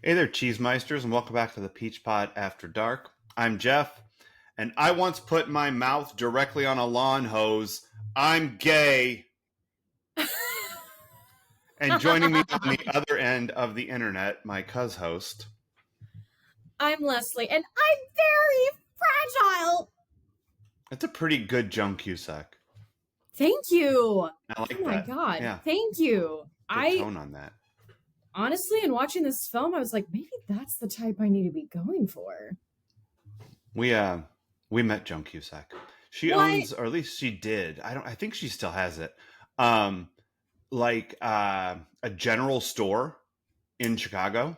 Hey there, Cheesemeisters, and welcome back to the Peach Pod After Dark. I'm Jeff, and I once put my mouth directly on a lawn hose. I'm gay. And joining me on the other end of the internet, my cuz-host. I'm Leslie, and I'm very fragile. That's a pretty good Joan Cusack. Thank you. I like that. Oh my god. Yeah. Thank you. Good tone on that. Honestly, in watching this film, I was like, maybe that's the type I need to be going for. We met Joan Cusack. She owns, or at least she did. I think she still has it. A general store in Chicago.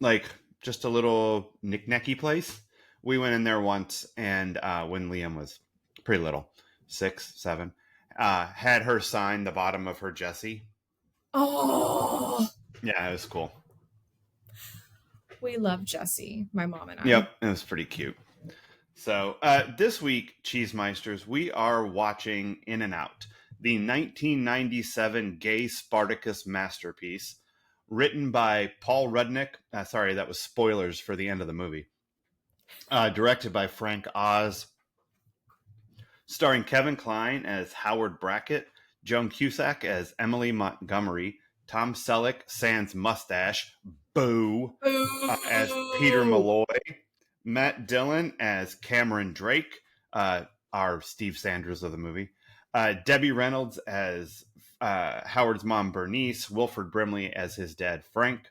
Like just a little knick-knacky place. We went in there once, and when Liam was pretty little, 6, 7, had her sign the bottom of her Jessie. Oh, yeah, it was cool. We love Jessie, my mom and I. Yep, it was pretty cute. So this week, Cheesemeisters, we are watching In and Out, the 1997 Gay Spartacus masterpiece, written by Paul Rudnick. Sorry, that was spoilers for the end of the movie. Directed by Frank Oz. Starring Kevin Kline as Howard Brackett, Joan Cusack as Emily Montgomery, Tom Selleck sans mustache, boo, as Peter Malloy, Matt Dillon as Cameron Drake, our Steve Sanders of the movie, Debbie Reynolds as Howard's mom Bernice, Wilford Brimley as his dad Frank.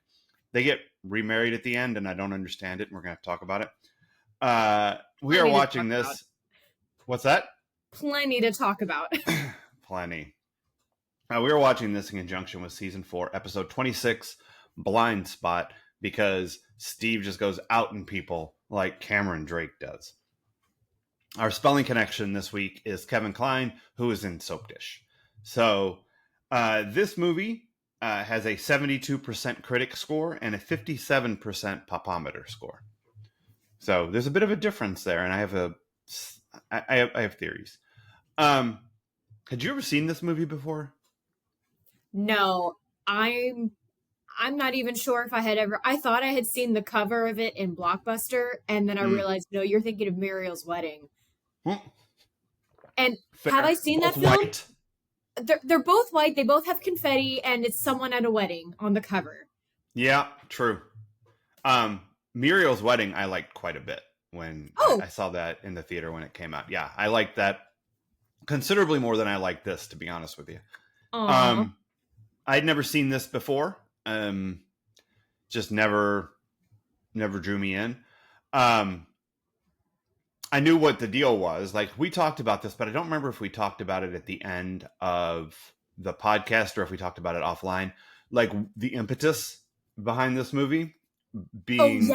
They get remarried at the end, and I don't understand it, and we're going to have to talk about it. We are watching this. What's that? Plenty to talk about. Plenty. We were watching this in conjunction with Season 4, Episode 26, Blind Spot, because Steve just goes out in people like Cameron Drake does. Our spelling connection this week is Kevin Kline, who is in Soap Dish. So this movie has a 72% critic score and a 57% popometer score. So there's a bit of a difference there, and I have theories. Had you ever seen this movie before? No, I'm not even sure if I had ever. I thought I had seen the cover of it in Blockbuster, and then I realized, no, you're thinking of Muriel's Wedding. And fair. Have I seen both that film? White. They're both white. They both have confetti, and it's someone at a wedding on the cover. Yeah, true. Muriel's Wedding I liked quite a bit when I saw that in the theater when it came out. Yeah, I liked that considerably more than I like this, to be honest with you. I'd never seen this before. Just never drew me in. I knew what the deal was. Like, we talked about this, but I don't remember if we talked about it at the end of the podcast or if we talked about it offline. Like, the impetus behind this movie being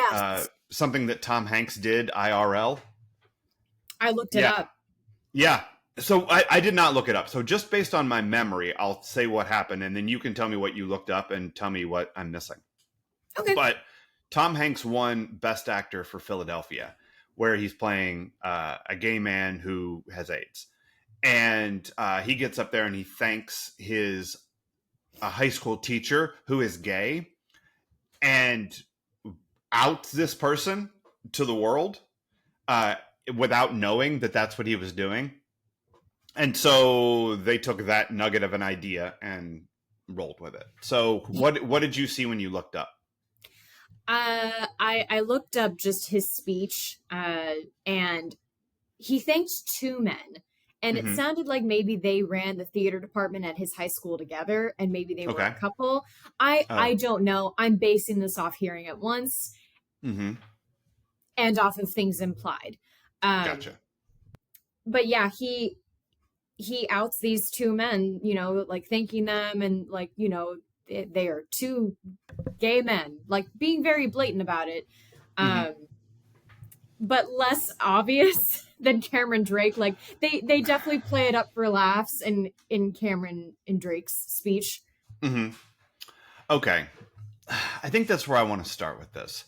something that Tom Hanks did IRL. I looked it up. Yeah. So I did not look it up. So just based on my memory, I'll say what happened, and then you can tell me what you looked up and tell me what I'm missing. Okay. But Tom Hanks won Best Actor for Philadelphia, where he's playing a gay man who has AIDS. And he gets up there and he thanks his high school teacher who is gay and outs this person to the world without knowing that that's what he was doing. And so they took that nugget of an idea and rolled with it. So what did you see when you looked up? I looked up just his speech, and he thanked two men. And it sounded like maybe they ran the theater department at his high school together, and maybe they were a couple. I don't know. I'm basing this off hearing it once and off of things implied. Gotcha. But yeah, he outs these two men, like thanking them, and like, they are two gay men, like being very blatant about it. But less obvious than Cameron Drake. Like they definitely play it up for laughs in Cameron and Drake's speech. Okay. I think that's where I want to start with this.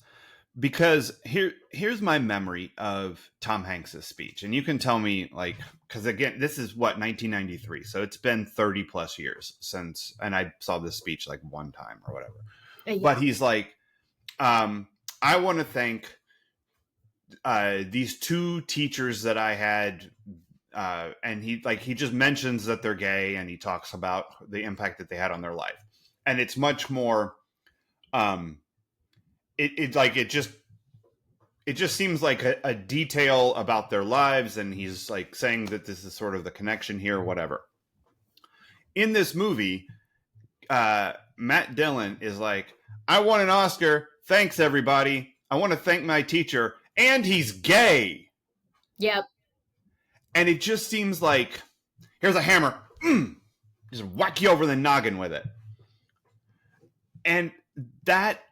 Because here's my memory of Tom Hanks's speech. And you can tell me, like, because again, this is 1993. So it's been 30 plus years since, and I saw this speech like one time or whatever. Yeah. But he's like, I want to thank these two teachers that I had, and he just mentions that they're gay, and he talks about the impact that they had on their life, and it's much more. It just seems like a detail about their lives, and he's like saying that this is sort of the connection here, whatever. In this movie, Matt Dillon is like, I won an Oscar. Thanks, everybody. I want to thank my teacher. And he's gay. Yep. And it just seems like, here's a hammer. Just whack you over the noggin with it. And that's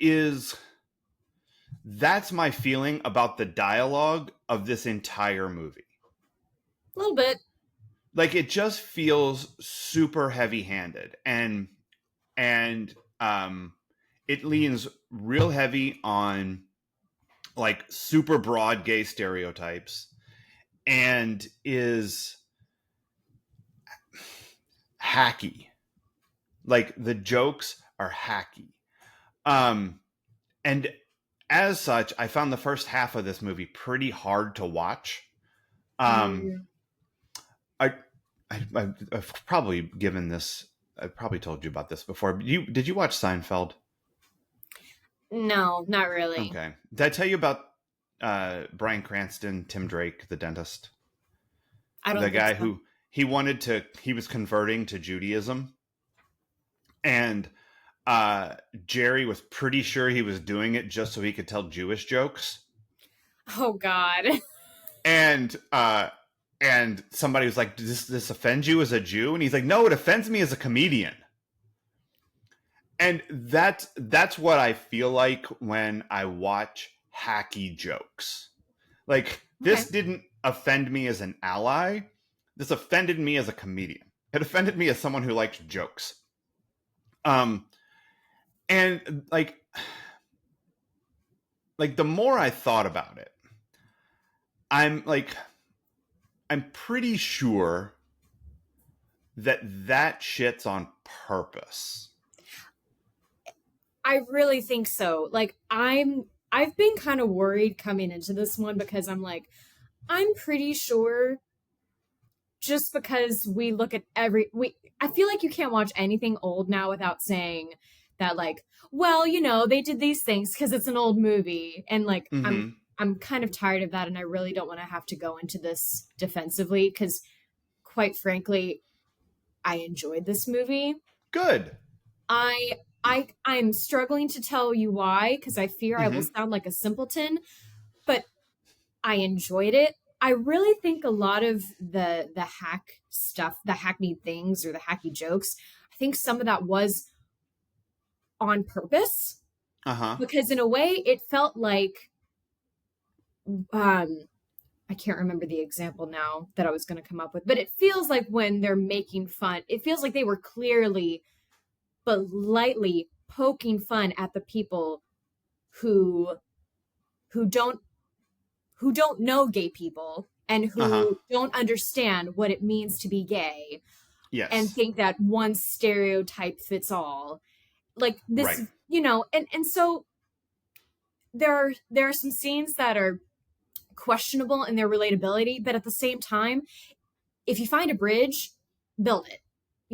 my feeling about the dialogue of this entire movie. A little bit. Like, it just feels super heavy-handed. And it leans real heavy on like super broad gay stereotypes and is hacky. Like, the jokes are hacky. And as such, I found the first half of this movie pretty hard to watch. I've probably given this, I've probably told you about this before. Did you watch Seinfeld? No, not really. Okay. Did I tell you about Bryan Cranston, Tim Drake, the dentist? I don't the think guy so. who he was converting to Judaism, and Jerry was pretty sure he was doing it just so he could tell Jewish jokes. Oh God. And somebody was like, does this offend you as a Jew? And he's like, no, it offends me as a comedian. And that's what I feel like when I watch hacky jokes. Like, this didn't offend me as an ally. This offended me as a comedian. It offended me as someone who likes jokes. And like the more I thought about it, I'm pretty sure that shit's on purpose. I really think so. Like, I've been kind of worried coming into this one because I'm like, I'm pretty sure just because we look at I feel like you can't watch anything old now without saying that, like, well, they did these things because it's an old movie. And like, I'm kind of tired of that. And I really don't want to have to go into this defensively because, quite frankly, I enjoyed this movie. Good. I'm struggling to tell you why, because I fear I will sound like a simpleton, but I enjoyed it. I really think a lot of the hack stuff, the hackneyed things or the hacky jokes, I think some of that was on purpose. Because in a way it felt like, I can't remember the example now that I was going to come up with, but it feels like when they're making fun, it feels like they were clearly but lightly poking fun at the people who don't know gay people and who don't understand what it means to be gay. Yes. And think that one stereotype fits all. Like this, right. And so there are some scenes that are questionable in their relatability, but at the same time, if you find a bridge, build it.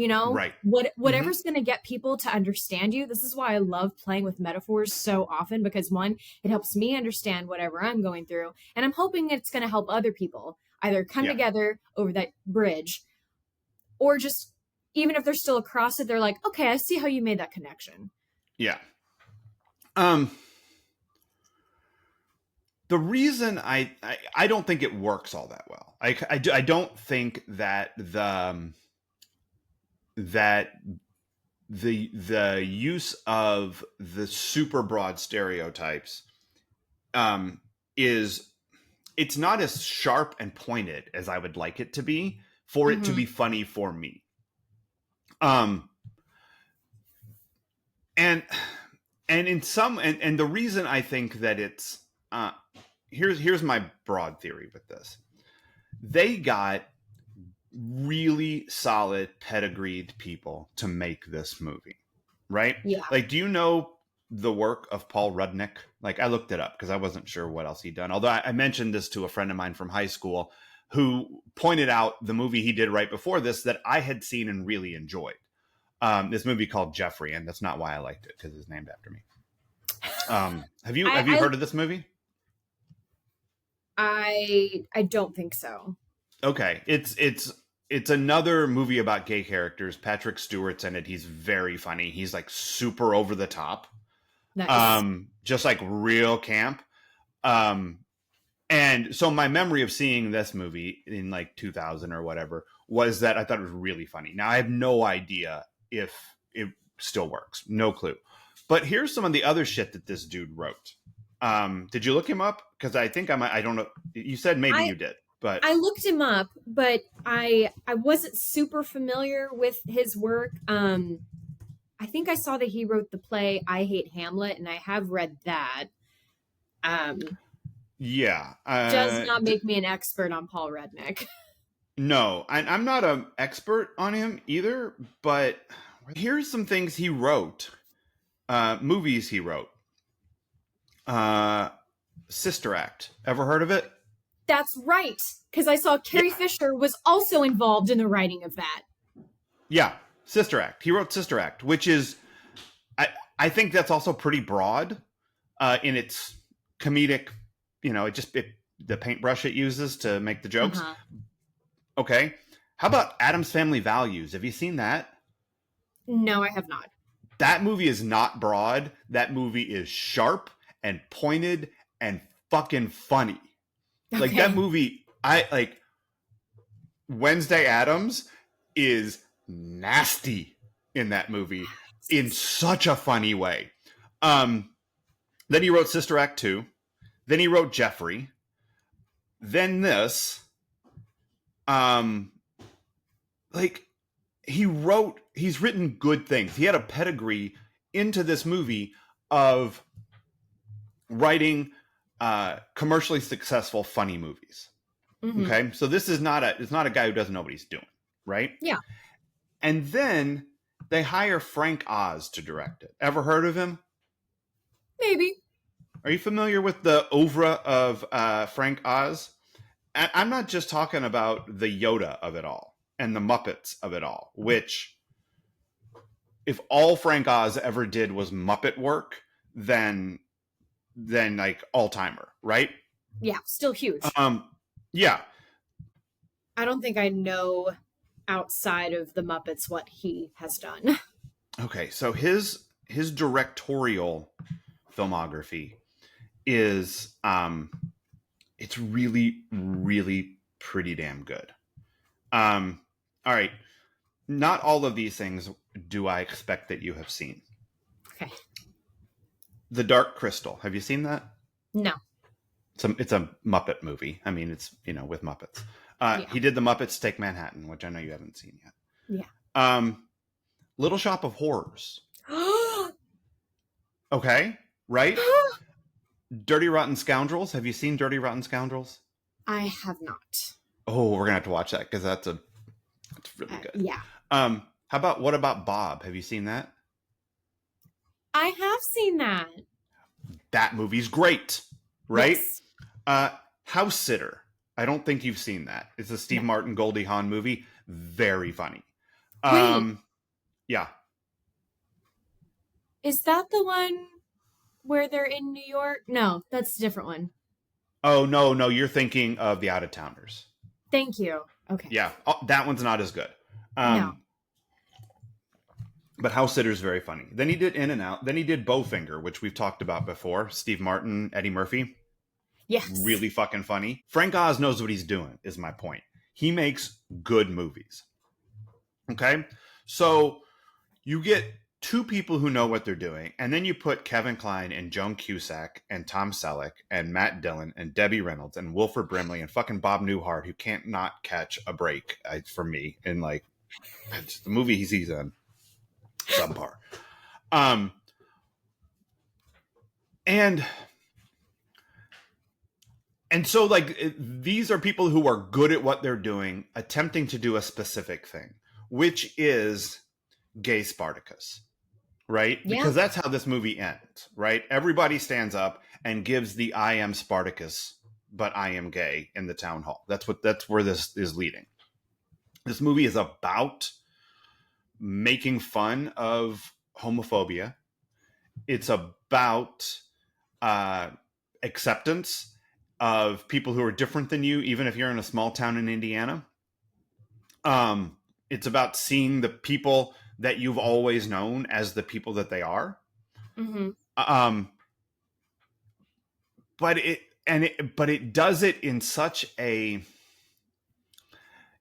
Right. Whatever's going to get people to understand you. This is why I love playing with metaphors so often, because one, it helps me understand whatever I'm going through. And I'm hoping it's going to help other people either come together over that bridge, or just, even if they're still across it, they're like, okay, I see how you made that connection. Yeah. The reason I don't think it works all that well. I don't think that the use of the super broad stereotypes it's not as sharp and pointed as I would like it to be for it to be funny for me. And in some, and the reason I think that it's here's my broad theory with this. They got really solid pedigreed people to make this movie, right? Yeah. Like, do you know the work of Paul Rudnick? Like, I looked it up because I wasn't sure what else he'd done. Although I mentioned this to a friend of mine from high school who pointed out the movie he did right before this that I had seen and really enjoyed. This movie called Jeffrey, and that's not why I liked it, because it's named after me. Have you heard of this movie? I don't think so. Okay, it's another movie about gay characters. Patrick Stewart's in it. He's very funny. He's like super over the top. Nice. Just like real camp. And so my memory of seeing this movie in like 2000 or whatever was that I thought it was really funny. Now I have no idea if it still works. No clue. But here's some of the other shit that this dude wrote. Did you look him up? Because I think I don't know. You said maybe you did, but I looked him up, but I wasn't super familiar with his work. I think I saw that he wrote the play I Hate Hamlet, and I have read that. Yeah. Does not make me an expert on Paul Rudnick. No, I'm not an expert on him either, but here's some things he wrote. Movies he wrote. Sister Act. Ever heard of it? That's right, because I saw Carrie Fisher was also involved in the writing of that. Yeah, Sister Act. He wrote Sister Act, which is, I think that's also pretty broad in its comedic, the paintbrush it uses to make the jokes. Uh-huh. Okay. How about Addams Family Values? Have you seen that? No, I have not. That movie is not broad. That movie is sharp and pointed and fucking funny. Okay. Like that movie, Wednesday Addams is nasty in that movie in such a funny way. Then he wrote Sister Act 2. Then he wrote Jeffrey. Then this. He's written good things. He had a pedigree into this movie of writing commercially successful funny movies. Mm-hmm. Okay, so this is not a guy who doesn't know what he's doing, right? Yeah. And then they hire Frank Oz to direct it. Ever heard of him? Maybe. Are you familiar with the oeuvre of Frank Oz? And I'm not just talking about the Yoda of it all and the Muppets of it all, which if all Frank Oz ever did was Muppet work, then like all-timer, right? Yeah, still huge. Yeah. I don't think I know outside of the Muppets what he has done. Okay, so his directorial filmography is it's really, really pretty damn good. All right. Not all of these things do I expect that you have seen. Okay. The Dark Crystal. Have you seen that? No. It's a Muppet movie. I mean, it's, with Muppets. He did The Muppets Take Manhattan, which I know you haven't seen yet. Yeah. Little Shop of Horrors. Okay. Right? Dirty Rotten Scoundrels. Have you seen Dirty Rotten Scoundrels? I have not. Oh, we're gonna have to watch that because that's really good. Yeah. How about What About Bob? Have you seen that? I have seen that. That movie's great, right? Yes. House Sitter. I don't think you've seen that. It's a Steve Martin, Goldie Hawn movie. Very funny. Wait. Yeah. Is that the one where they're in New York? No, that's a different one. Oh, no. You're thinking of The Out-of-Towners. Thank you. Okay. Yeah. That one's not as good. No. But House Sitter's very funny. Then he did In and Out. Then he did Bowfinger, which we've talked about before. Steve Martin, Eddie Murphy. Yes. Really fucking funny. Frank Oz knows what he's doing, is my point. He makes good movies. Okay? So you get two people who know what they're doing, and then you put Kevin Kline and Joan Cusack and Tom Selleck and Matt Dillon and Debbie Reynolds and Wilford Brimley and fucking Bob Newhart, who can't not catch a break for me in like the movie he's in. Subpar. And so like these are people who are good at what they're doing, attempting to do a specific thing, which is Gay Spartacus, right? Yeah. Because that's how this movie ends, right? Everybody stands up and gives the "I am Spartacus, but I am gay" in the town hall. That's where this is leading. This movie is about making fun of homophobia. It's about uh, acceptance of people who are different than you, even if you're in a small town in Indiana. It's about seeing the people that you've always known as the people that they are. Mm-hmm. But it does it in such a,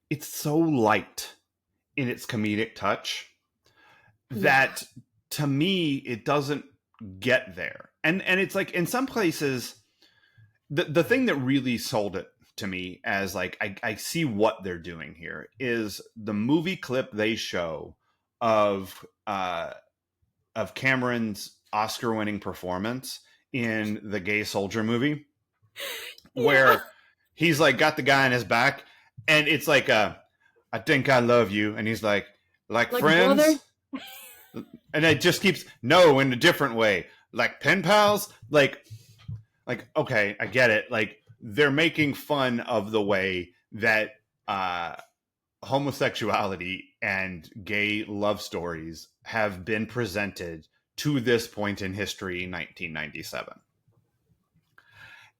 it's so light in its comedic touch that to me it doesn't get there. And it's like in some places the thing that really sold it to me as like I see what they're doing here is the movie clip they show of Cameron's Oscar-winning performance in the Gay Soldier movie, where he's like got the guy on his back, and it's like I think I love you, and he's like friends, and it just keeps no in a different way, like pen pals, like okay, I get it, like they're making fun of the way that homosexuality and gay love stories have been presented to this point in history in 1997.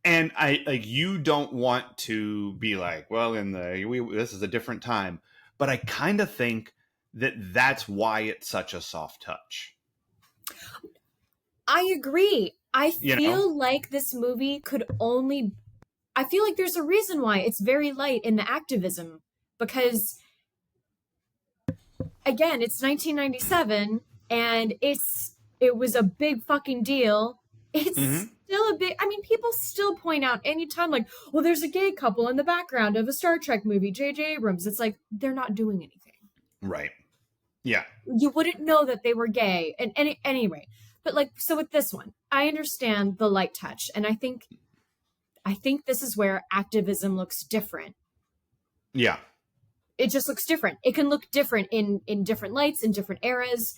And I like, you don't want to be like, well, this is a different time, but I kind of think that that's why it's such a soft touch. I agree. I feel like this movie could only, I feel like there's a reason why it's very light in the activism, because again, it's 1997 and it was a big fucking deal. It's still a big, I mean, people still point out anytime like, well, there's a gay couple in the background of a Star Trek movie, J.J. Abrams. It's like, they're not doing anything. Right. Yeah. You wouldn't know that they were gay. And anyway, but like, so with this one, I understand the light touch. And I think this is where activism looks different. Yeah. It just looks different. It can look different in different lights, in different eras.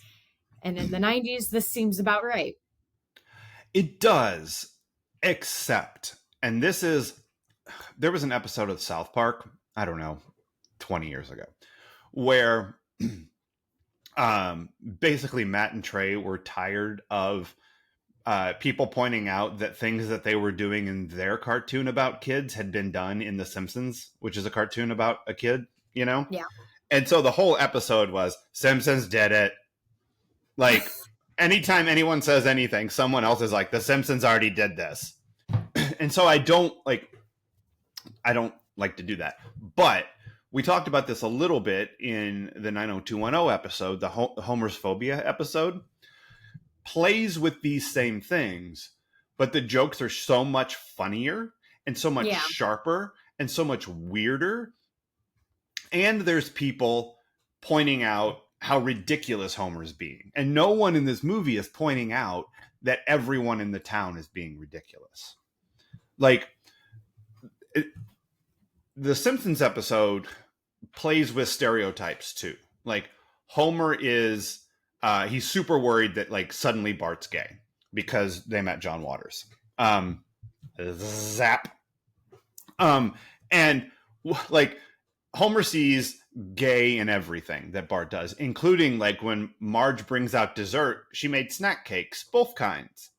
And in the 90s, this seems about right. It does, except, and there was an episode of South Park, I don't know, 20 years ago, where basically Matt and Trey were tired of people pointing out that things that they were doing in their cartoon about kids had been done in The Simpsons, which is a cartoon about a kid, you know? Yeah. And so the whole episode was Simpsons did it. Like, anytime anyone says anything, someone else is like, The Simpsons already did this. And so I don't like to do that. But we talked about this a little bit in the 90210 episode, the Homer's Phobia episode. Plays with these same things, but the jokes are so much funnier and so much sharper and so much weirder. And there's people pointing out how ridiculous Homer's being. And no one in this movie is pointing out that everyone in the town is being ridiculous. Like, the Simpsons episode plays with stereotypes too. Like, Homer is, he's super worried that like suddenly Bart's gay because they met John Waters. Zap. And like, Homer sees gay in everything that Bart does, including like when Marge brings out dessert, she made snack cakes, both kinds.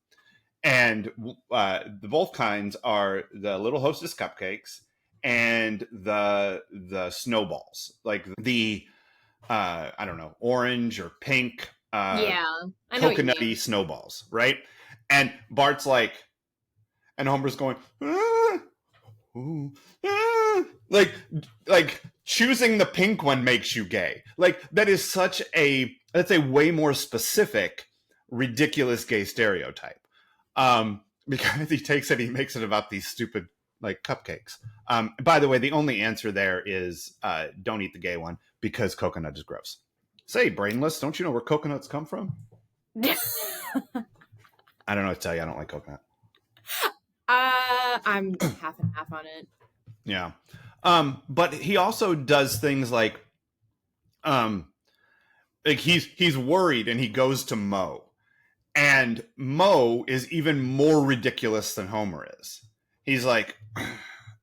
And the both kinds are the Little Hostess cupcakes and the snowballs, like the I don't know, orange or pink coconutty snowballs, right? And Bart's like, and Homer's going, ooh, like choosing the pink one makes you gay. Like, that is that's a way more specific, ridiculous gay stereotype. Because he takes it, he makes it about these stupid like cupcakes. By the way, the only answer there is don't eat the gay one because coconut is gross. Say, brainless, don't you know where coconuts come from? I don't know what to tell you. I don't like coconut. I'm half and half on it. Yeah. But he also does things like like he's worried, and he goes to Moe, and Moe is even more ridiculous than Homer is. He's like,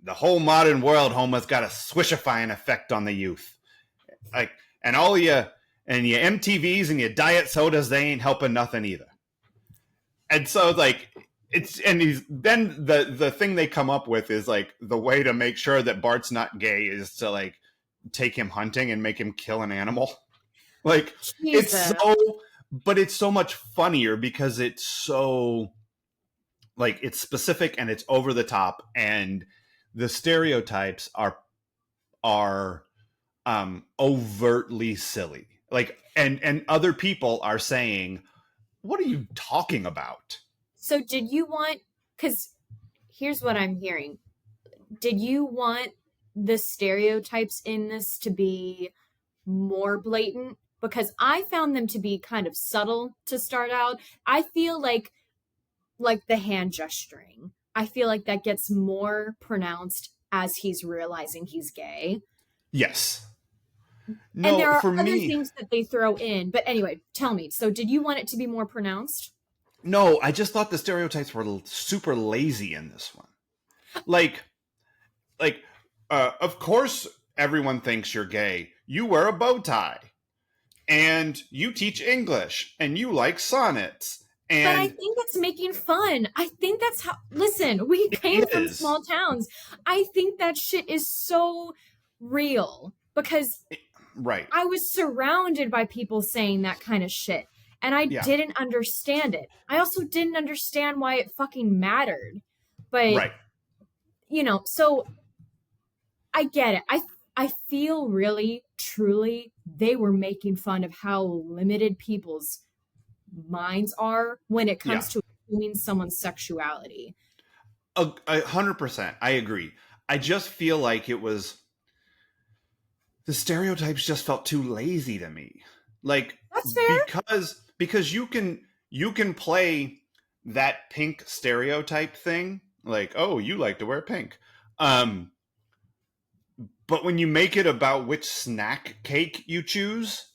the whole modern world, Homer's got a swishifying effect on the youth. Like, and all your MTVs and your diet sodas, they ain't helping nothing either. And so like then the thing they come up with is like the way to make sure that Bart's not gay is to like take him hunting and make him kill an animal. Like Jesus. it's so much funnier because it's so like it's specific and it's over the top, and the stereotypes are overtly silly. Like and other people are saying, what are you talking about? So did you want, because here's what I'm hearing. Did you want the stereotypes in this to be more blatant? Because I found them to be kind of subtle to start out. I feel like the hand gesturing, I feel like that gets more pronounced as he's realizing he's gay. Yes. No, and there are other things that they throw in. But anyway, tell me. So did you want it to be more pronounced? No, I just thought the stereotypes were super lazy in this one. Like, of course, everyone thinks you're gay. You wear a bow tie, and you teach English, and you like sonnets. And but I think that's making fun. I think that's how. Listen, we came from small towns. I think that shit is so real because I was surrounded by people saying that kind of shit. And I didn't understand it. I also didn't understand why it fucking mattered. But, you know, so I get it. I feel really, truly, they were making fun of how limited people's minds are when it comes to assuming someone's sexuality. 100%. I agree. I just feel like it was... the stereotypes just felt too lazy to me. Like, that's fair. Because you can play that pink stereotype thing, like, oh, you like to wear pink. But when you make it about which snack cake you choose,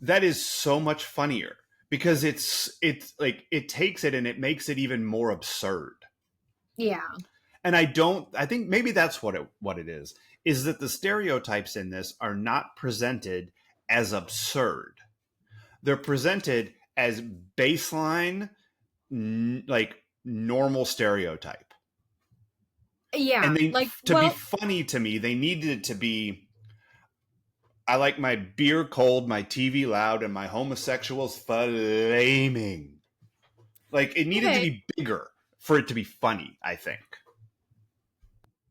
that is so much funnier because it's like it takes it and it makes it even more absurd. Yeah. And I think maybe that's what it is that the stereotypes in this are not presented as absurd. They're presented as baseline, like normal stereotype. Yeah. And be funny to me, they needed it to be, I like my beer cold, my TV loud, and my homosexuals flaming. Like, it needed to be bigger for it to be funny, I think.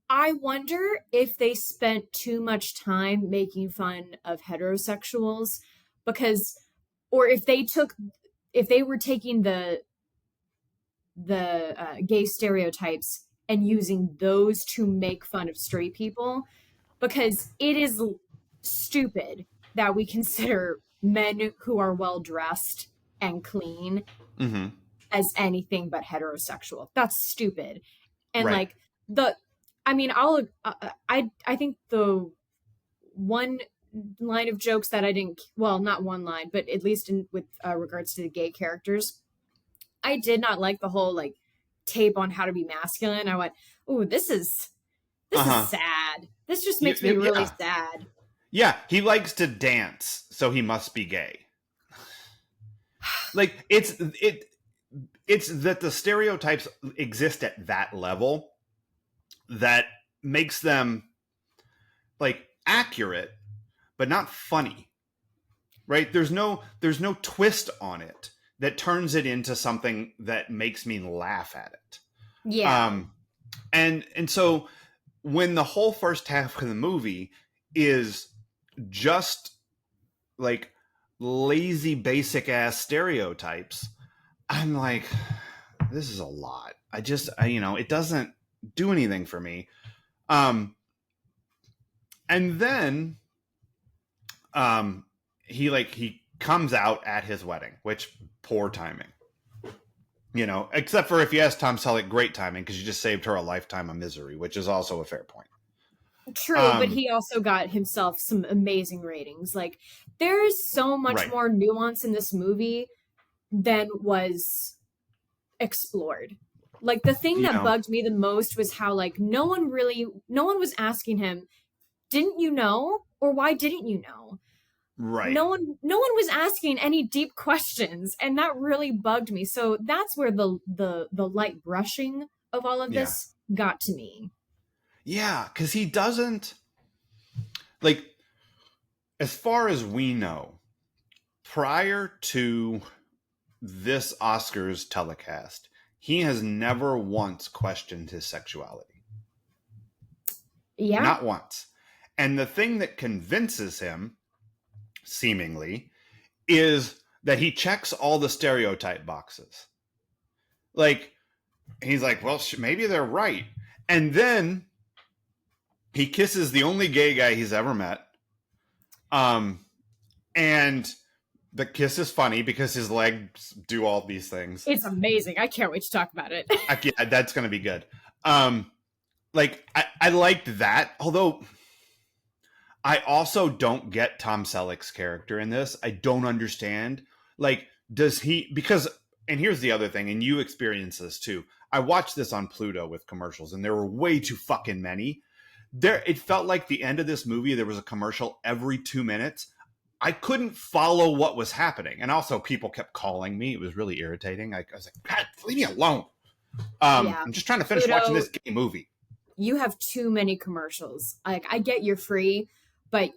I wonder if they spent too much time making fun of heterosexuals because... or if they were taking the gay stereotypes and using those to make fun of straight people, because it is stupid that we consider men who are well dressed and clean as anything but heterosexual. That's stupid. And like I think the one line of jokes that I didn't, well, not one line, but at least with regards to the gay characters, I did not like the whole like tape on how to be masculine. I went, "Ooh, this is sad. This just makes me really sad." Yeah, he likes to dance, so he must be gay. Like it's that the stereotypes exist at that level that makes them like accurate but not funny, right? There's no twist on it that turns it into something that makes me laugh at it. Yeah. And so when the whole first half of the movie is just like lazy, basic ass stereotypes, I'm like, this is a lot. It doesn't do anything for me. And then he comes out at his wedding, which poor timing, except for if you ask Tom Selleck, great timing because you just saved her a lifetime of misery, which is also a fair point. True, but he also got himself some amazing ratings. Like There is so much Right. more nuance in this movie than was explored. Like, the thing that bugged me the most was how, like, no one was asking him, didn't you know? Or why didn't you know? Right. No one was asking any deep questions, and that really bugged me. So that's where the light brushing of all of this got to me. Yeah, because he doesn't, like, as far as we know, prior to this Oscars telecast, he has never once questioned his sexuality. Yeah. Not once. And the thing that convinces him, seemingly, is that he checks all the stereotype boxes. Like, he's like, well, maybe they're right. And then he kisses the only gay guy he's ever met. And the kiss is funny because his legs do all these things. It's amazing. I can't wait to talk about it. Yeah, that's going to be good. Like, I liked that, although I also don't get Tom Selleck's character in this. I don't understand. Like, does he, because, and here's the other thing, and you experience this too. I watched this on Pluto with commercials, and there were way too fucking many. It felt like the end of this movie, there was a commercial every 2 minutes. I couldn't follow what was happening. And also, people kept calling me. It was really irritating. I was like, God, leave me alone. I'm just trying to finish watching this gay movie. You have too many commercials. Like, I get you're free, but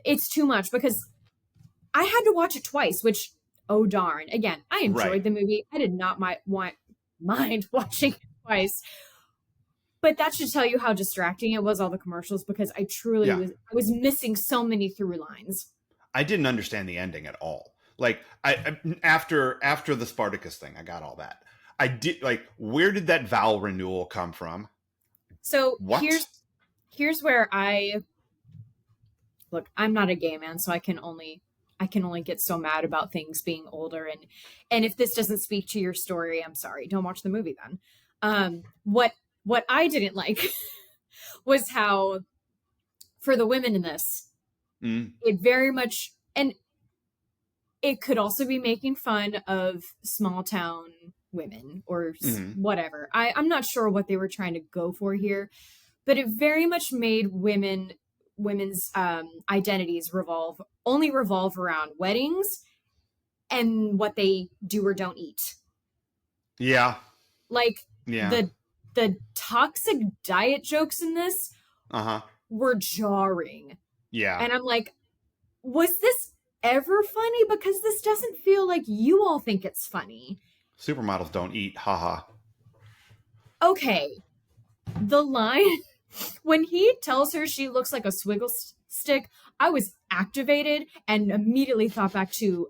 it's too much, because I had to watch it twice, which, oh darn. Again, I enjoyed the movie. I did not mind watching it twice. But that should tell you how distracting it was, all the commercials, because I truly was missing so many through lines. I didn't understand the ending at all. Like, I after the Spartacus thing, I got all that. I did, like, where did that vow renewal come from? So here's where look, I'm not a gay man, so I can only get so mad about things being older, and if this doesn't speak to your story, I'm sorry. Don't watch the movie then. What I didn't like was how, for the women in this, it very much, and it could also be making fun of small town women or whatever. I'm not sure what they were trying to go for here, but it very much made women's identities revolve around weddings and what they do or don't eat. Yeah. Like, the toxic diet jokes in this were jarring. Yeah. And I'm like, was this ever funny? Because this doesn't feel like you all think it's funny. Supermodels don't eat, haha. Okay. The line, when he tells her she looks like a swiggle stick, I was activated and immediately thought back to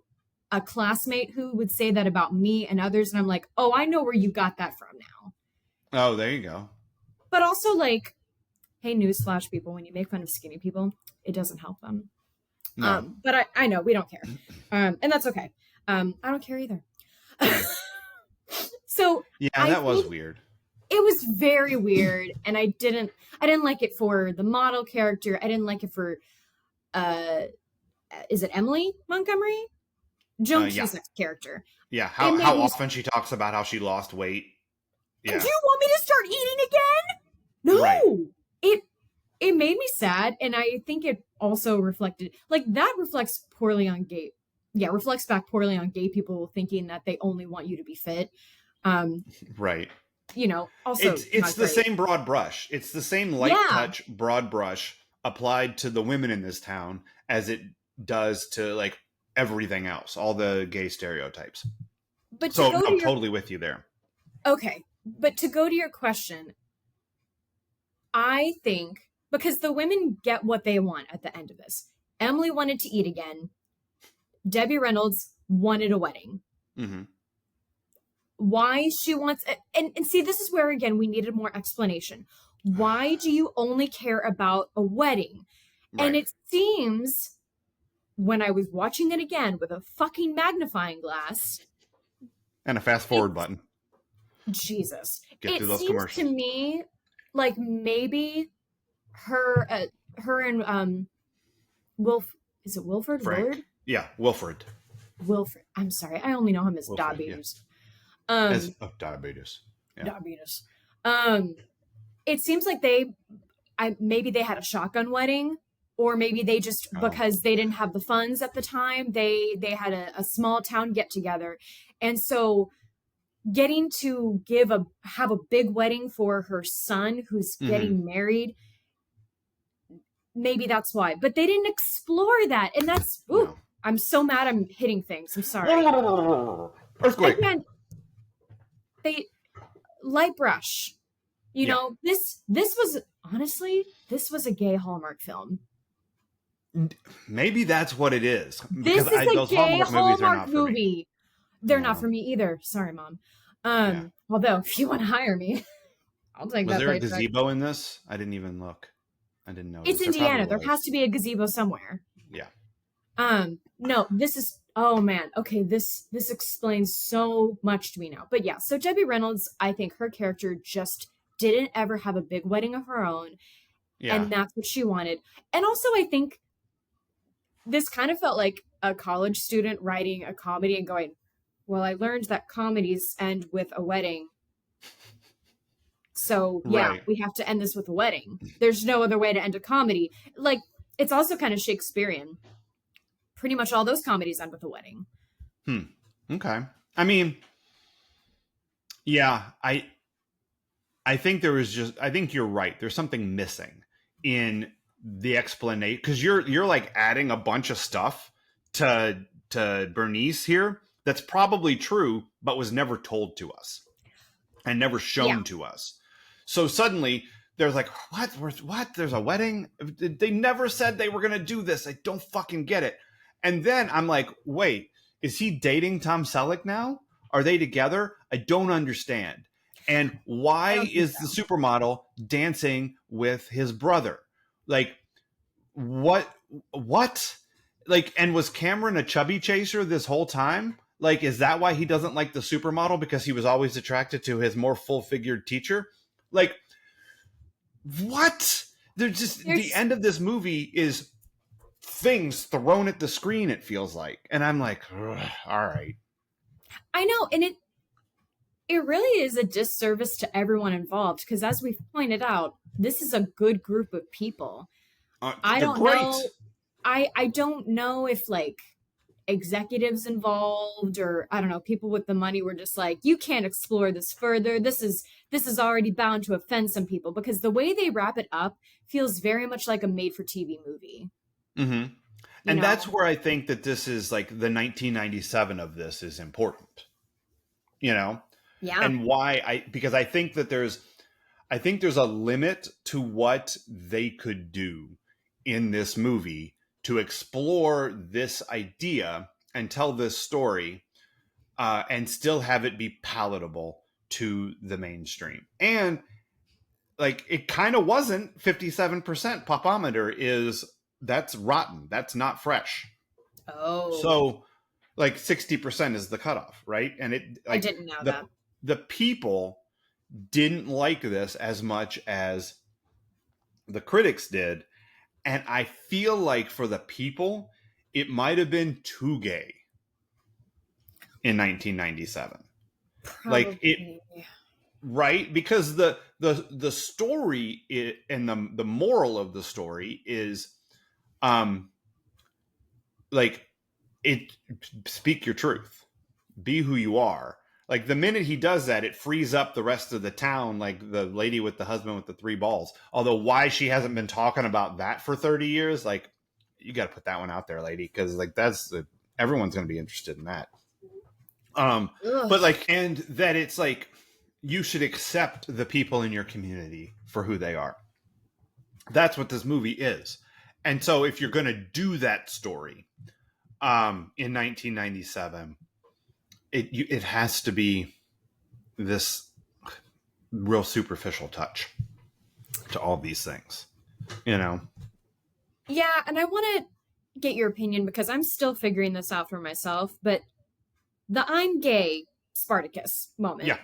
a classmate who would say that about me and others. And I'm like, oh, I know where you got that from now. Oh, there you go. But also, like, hey, newsflash, people, when you make fun of skinny people, it doesn't help them. No. But I know, we don't care. And that's okay. I don't care either. So yeah, that was weird. It was very weird, and I didn't like it for the model character. I didn't like it for is it Emily Montgomery? Joan Cusack's character. Yeah, how often she talks about how she lost weight. Yeah. And do you want me to start eating again? No. Right. It made me sad, and I think it also reflected, like, that reflects back poorly on gay people thinking that they only want you to be fit. Right. You know, also it's the same broad brush. It's the same light touch broad brush applied to the women in this town as it does to, like, everything else, all the gay stereotypes. But so I'm totally with you there. Okay. But to go to your question, I think, because the women get what they want at the end of this. Emily wanted to eat again. Debbie Reynolds wanted a wedding. Mm-hmm. Why she wants, and see, this is where, again, we needed more explanation. Why do you only care about a wedding? Right. And it seems, when I was watching it again with a fucking magnifying glass. And a fast forward button. Jesus. It seems to me like maybe her and Is it Wilford? Frank. Willard? Yeah, Wilfred. Wilfred. I'm sorry. I only know him as Wilfred, yeah. Diabetes. Diabetes. Yeah. Diabetes. It seems like maybe they had a shotgun wedding, or maybe they just, because they didn't have the funds at the time, they had a small town get together. And so getting to have a big wedding for her son who's getting married, maybe that's why. But they didn't explore that. And that's, no. I'm so mad I'm hitting things. I'm sorry. Earthquake. Again, light brush. You know, this was, honestly, this was a gay Hallmark film. Maybe that's what it is. This is a gay Hallmark movie. They're not for me either. Sorry, Mom. Although, if you want to hire me, I'll take that. Was there a gazebo in this? I didn't even look. I didn't know. It's Indiana. There has to be a gazebo somewhere. Yeah. No, this is, oh man. Okay, this explains so much to me now. But yeah, so Debbie Reynolds, I think her character just didn't ever have a big wedding of her own. Yeah. And that's what she wanted. And also, I think this kind of felt like a college student writing a comedy and going, well, I learned that comedies end with a wedding. So yeah, we have to end this with a wedding. There's no other way to end a comedy. Like, it's also kind of Shakespearean. Pretty much all those comedies end with a wedding. Okay. I mean, yeah, I think I think you're right. There's something missing in the explanation, because you're like adding a bunch of stuff to Bernice here that's probably true, but was never told to us and never shown to us. So suddenly there's like, what? There's a wedding? They never said they were going to do this. I don't fucking get it. And then I'm like, wait, is he dating Tom Selleck now? Are they together? I don't understand. And why is the supermodel dancing with his brother? Like, what? Like, and was Cameron a chubby chaser this whole time? Like, is that why he doesn't like the supermodel? Because he was always attracted to his more full-figured teacher? Like, what? There's the end of this movie is things thrown at the screen, it feels like. And I'm like, all right. I know, and it really is a disservice to everyone involved, because as we've pointed out, this is a good group of people. I don't know. I don't know if like executives involved, or I don't know, people with the money were just like, you can't explore this further. This is already bound to offend some people, because the way they wrap it up feels very much like a made-for-TV movie. Mm-hmm. And that's where I think that this is like the 1997 of this is important. Yeah. And why because I think that there's a limit to what they could do in this movie to explore this idea and tell this story and still have it be palatable to the mainstream. And like, it kind of wasn't 57% popometer that's rotten. That's not fresh. Oh. So like 60% is the cutoff, right? And I didn't know that. The people didn't like this as much as the critics did. And I feel like for the people, it might have been too gay in 1997. Probably. Like it, right? Because the story and the moral of the story is, like, speak your truth, be who you are. Like, the minute he does that, it frees up the rest of the town, like the lady with the husband with the 3 balls. Although why she hasn't been talking about that for 30 years, like, you got to put that one out there, lady, because like everyone's going to be interested in that. But like, and that it's like, you should accept the people in your community for who they are. That's what this movie is. And so if you're going to do that story in 1997, it has to be this real superficial touch to all these things, Yeah, and I want to get your opinion, because I'm still figuring this out for myself, but the I'm gay Spartacus moment. Yeah.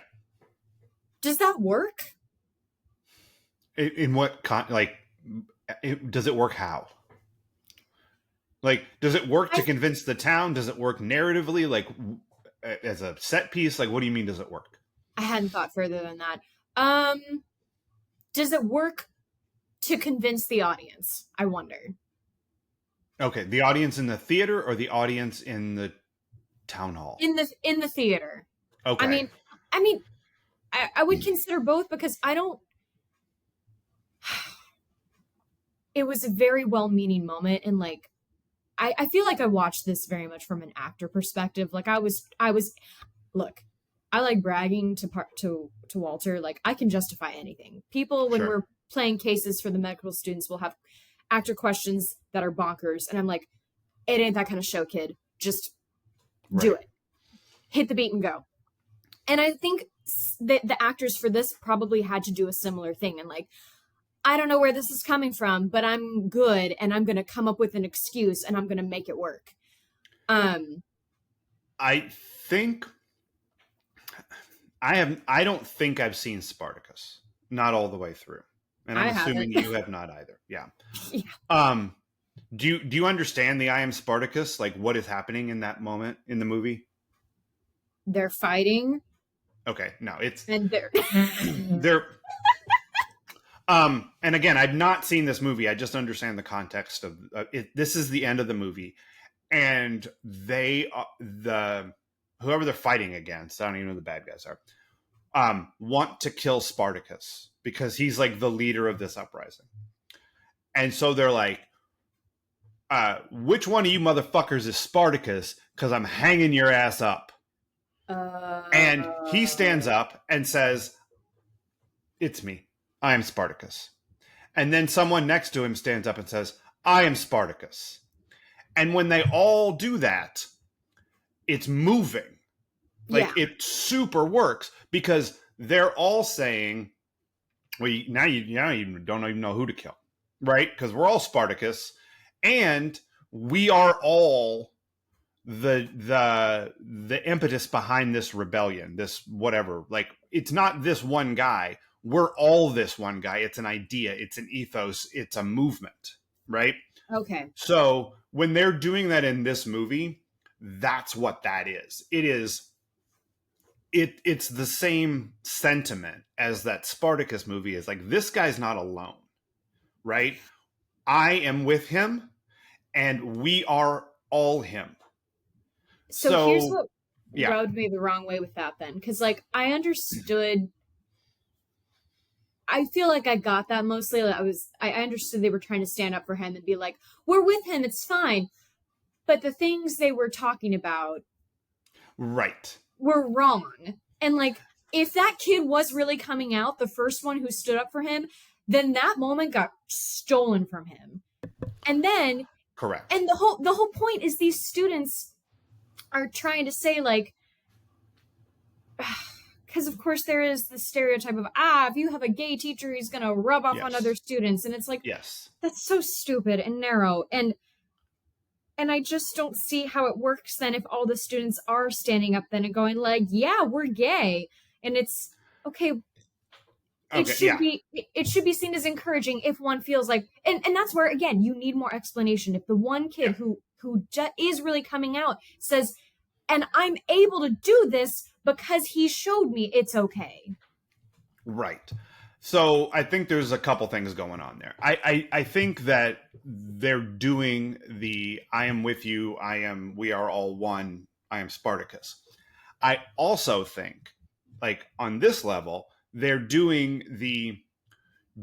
Does that work? In what does it work how? Like, does it work to I convince the town? Does it work narratively? Like, as a set piece? Like, what do you mean? Does it work? I hadn't thought further than that. Um, does it work to convince the audience? I wonder. Okay, the audience in the theater or the audience in the town hall? In the theater. I Okay. mean, I mean, I would consider both because I don't. It was a very well-meaning moment, and like I feel like I watched this very much from an actor perspective. Like I was look, I like bragging to Walter. Like I can justify anything. People when Sure. we're playing cases for the medical students will have actor questions that are bonkers, and I'm like, it ain't that kind of show, kid. Just do Right. it. Hit the beat and go. And I think the actors for this probably had to do a similar thing. And like, I don't know where this is coming from, but I'm good, and I'm going to come up with an excuse, and I'm going to make it work. I think I don't think I've seen Spartacus. Not all the way through. And I'm I assuming haven't. you have not either. Yeah. Yeah. Um do you understand the I am Spartacus? Like what is happening in that moment in the movie? They're fighting, Okay, no, it's and they're they're and again, I've not seen this movie. I just understand the context of it. This is the end of the movie, and they the whoever they're fighting against, I don't even know who the bad guys are, want to kill Spartacus because he's like the leader of this uprising. And so they're like, which one of you motherfuckers is Spartacus? Because I'm hanging your ass up. And he stands up and says, it's me. I am Spartacus. And then someone next to him stands up and says, I am Spartacus. And when they all do that, it's moving. Like it super works because they're all saying, well, now you don't even know who to kill, right? Because we're all Spartacus, and we are all the impetus behind this rebellion, this whatever. Like it's not this one guy. We're all this one guy. It's an idea. It's an ethos. It's a movement, right? okay. So when they're doing that in this movie, that's what that is. It's the same sentiment as that Spartacus movie is. Like this guy's not alone, right? I am with him and we are all him. So here's what rubbed me the wrong way with that then. Because like I feel like I got that mostly. I understood they were trying to stand up for him and be like, we're with him, it's fine. But the things they were talking about right were wrong. And like if that kid was really coming out, the first one who stood up for him, then that moment got stolen from him. And then correct. And the whole point is these students are trying to say like, because of course there is the stereotype of if you have a gay teacher, he's gonna rub off on other students, and it's like, yes, that's so stupid and narrow, and I just don't see how it works then if all the students are standing up then and going like, yeah, we're gay, and it's okay. It should be seen as encouraging if one feels like, and that's where again you need more explanation. If the one kid who is really coming out says, and I'm able to do this because he showed me it's okay. Right. So I think there's a couple things going on there. I think that they're doing the I am with you, we are all one, I am Spartacus. I also think, like on this level, they're doing the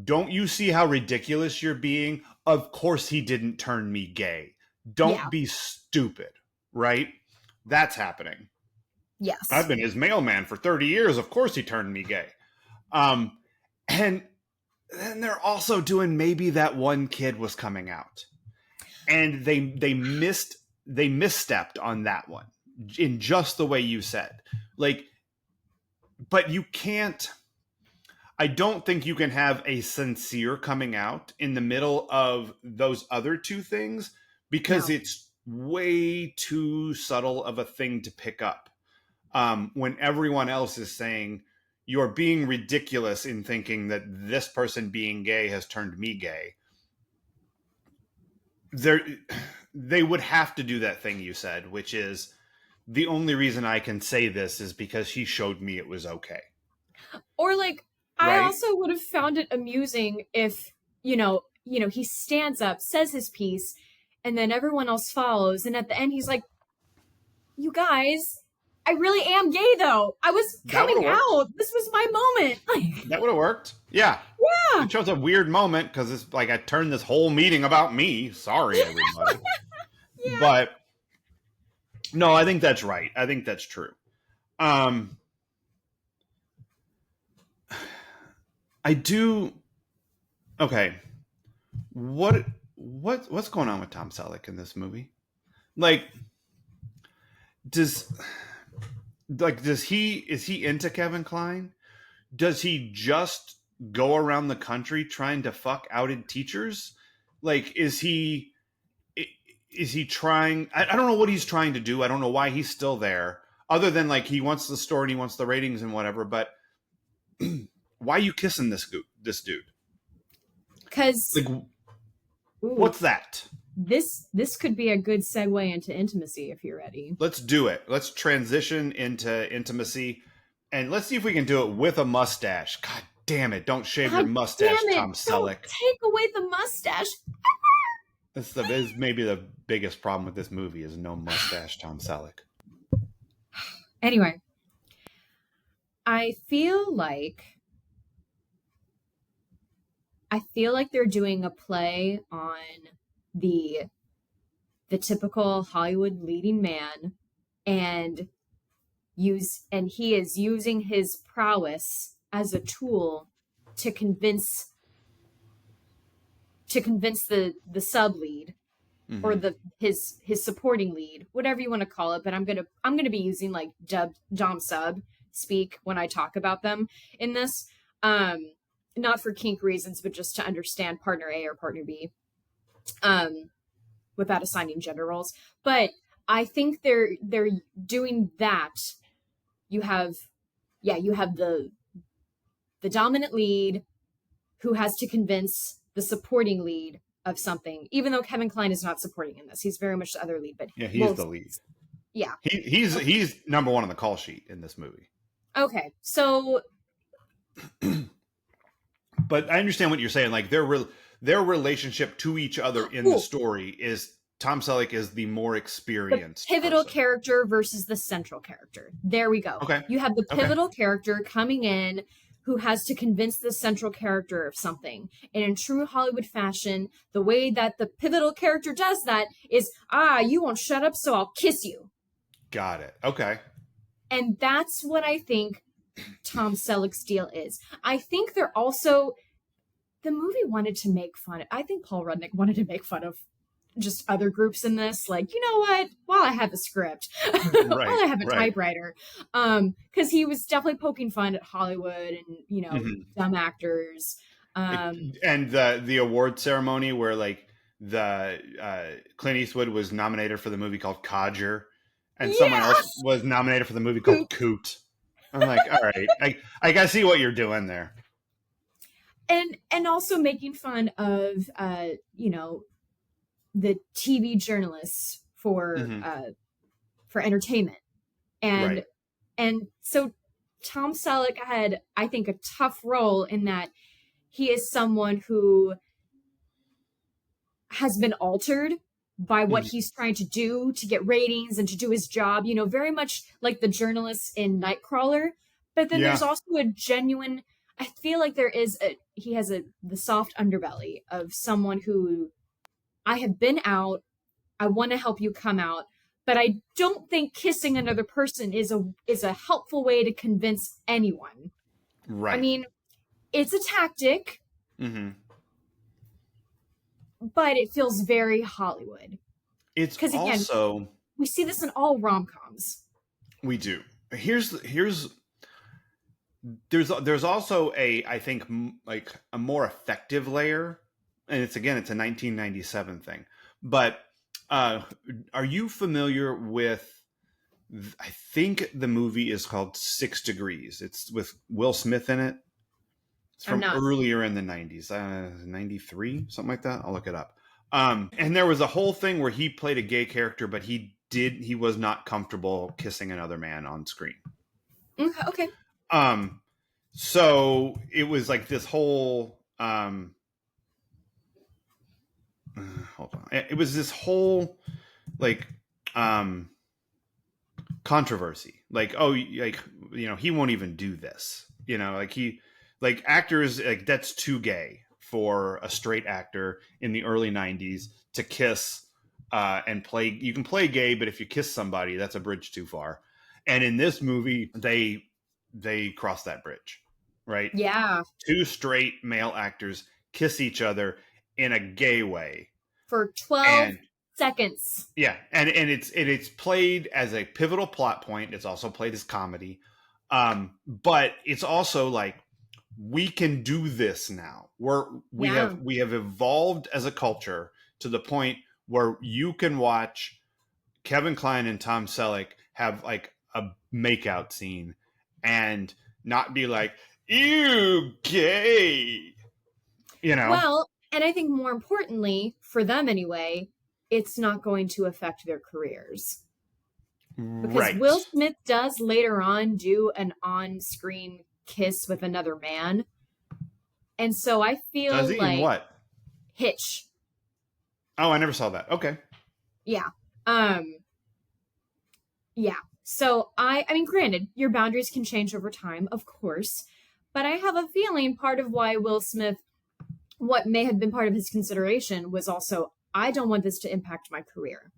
don't you see how ridiculous you're being? Of course he didn't turn me gay. Don't be stupid, right? That's happening. Yes. I've been his mailman for 30 years. Of course he turned me gay. And then they're also doing maybe that one kid was coming out. And they misstepped on that one in just the way you said. Like, but you can't, I don't think you can have a sincere coming out in the middle of those other two things because it's way too subtle of a thing to pick up. When everyone else is saying, you're being ridiculous in thinking that this person being gay has turned me gay. they would have to do that thing you said, which is the only reason I can say this is because he showed me it was okay. Or like, I also would have found it amusing if, he stands up, says his piece, and then everyone else follows. And at the end, he's like, you guys, I really am gay, though. I was coming out. This was my moment. That would have worked. Yeah. Yeah. It shows a weird moment because it's like I turned this whole meeting about me. Sorry, everybody. Yeah. But no, I think that's right. I think that's true. I do. Okay. What's going on with Tom Selleck in this movie? Like, is he into Kevin Kline? Does he just go around the country trying to fuck outed teachers? Like, is he trying? I don't know what he's trying to do. I don't know why he's still there, other than like he wants the story and he wants the ratings and whatever. But why are you kissing this dude? Because like, what's that? This could be a good segue into intimacy if you're ready. Let's do it. Let's transition into intimacy, and let's see if we can do it with a mustache. God damn it! Don't shave your mustache, Tom Selleck. Don't take away the mustache. This is maybe the biggest problem with this movie is no mustache, Tom Selleck. Anyway, I feel like they're doing a play on the typical Hollywood leading man, and he is using his prowess as a tool to convince the sub lead, mm-hmm. or his supporting lead, whatever you want to call it. But I'm gonna be using like dom sub speak when I talk about them in this. Not for kink reasons, but just to understand partner A or partner B, without assigning gender roles. But I think they're doing that. You have the dominant lead who has to convince the supporting lead of something, even though Kevin Kline is not supporting in this. He's very much the other lead, but yeah, he's the lead. Yeah, he's number one on the call sheet in this movie. Okay, so. But I understand what you're saying. Like their relationship to each other in the story is Tom Selleck is the more experienced the pivotal character versus the central character. There we go. Okay. You have the pivotal character coming in who has to convince the central character of something. And in true Hollywood fashion, the way that the pivotal character does that is, you won't shut up, so I'll kiss you. Got it. Okay. And that's what I think Tom Selleck's deal is. I think they're also, the movie wanted to make fun of, I think Paul Rudnick wanted to make fun of just other groups in this. Like, you know what? While I have a script, while I have a typewriter, because he was definitely poking fun at Hollywood and, mm-hmm. dumb actors. And the award ceremony where like the Clint Eastwood was nominated for the movie called Codger, and someone else was nominated for the movie called Coot. I'm like, all right, I gotta see what you're doing there. And also making fun of, the TV journalists for entertainment. And so Tom Selleck had, I think, a tough role in that he is someone who has been altered by what he's trying to do to get ratings and to do his job, very much like the journalists in Nightcrawler. But then there's also a genuine, I feel like he has the soft underbelly of someone who, I have been out, I want to help you come out, but I don't think kissing another person is a helpful way to convince anyone. Right. I mean, it's a tactic. Mm-hmm. But it feels very Hollywood. It's because again, we see this in all rom-coms. We do. There's also I think like a more effective layer, and it's a 1997 thing. But are you familiar with? I think the movie is called 6 Degrees. It's with Will Smith in it. It's from earlier in the 90s, 93, something like that. I'll look it up. And there was a whole thing where he played a gay character, but he was not comfortable kissing another man on screen. Okay. So it was like this whole hold on. It was this whole like controversy. Like, oh, like, you know, he won't even do this. You know, like actors, like, that's too gay for a straight actor in the early 90s to kiss and play. You can play gay, but if you kiss somebody, that's a bridge too far. And in this movie, they cross that bridge, right? Yeah. Two straight male actors kiss each other in a gay way for 12 seconds. Yeah, and it's played as a pivotal plot point. It's also played as comedy, but it's also like, we can do this now. We have evolved as a culture to the point where you can watch Kevin Kline and Tom Selleck have like a makeout scene and not be like, ew, gay. You know? Well, and I think more importantly, for them anyway, it's not going to affect their careers. Because Will Smith does later on do an on-screen kiss with another man. And so I feel does he? like... In what? Hitch. Oh, I never saw that. Okay. Yeah. Yeah. So I mean, granted, your boundaries can change over time, of course. But I have a feeling part of why Will Smith, what may have been part of his consideration was also, I don't want this to impact my career.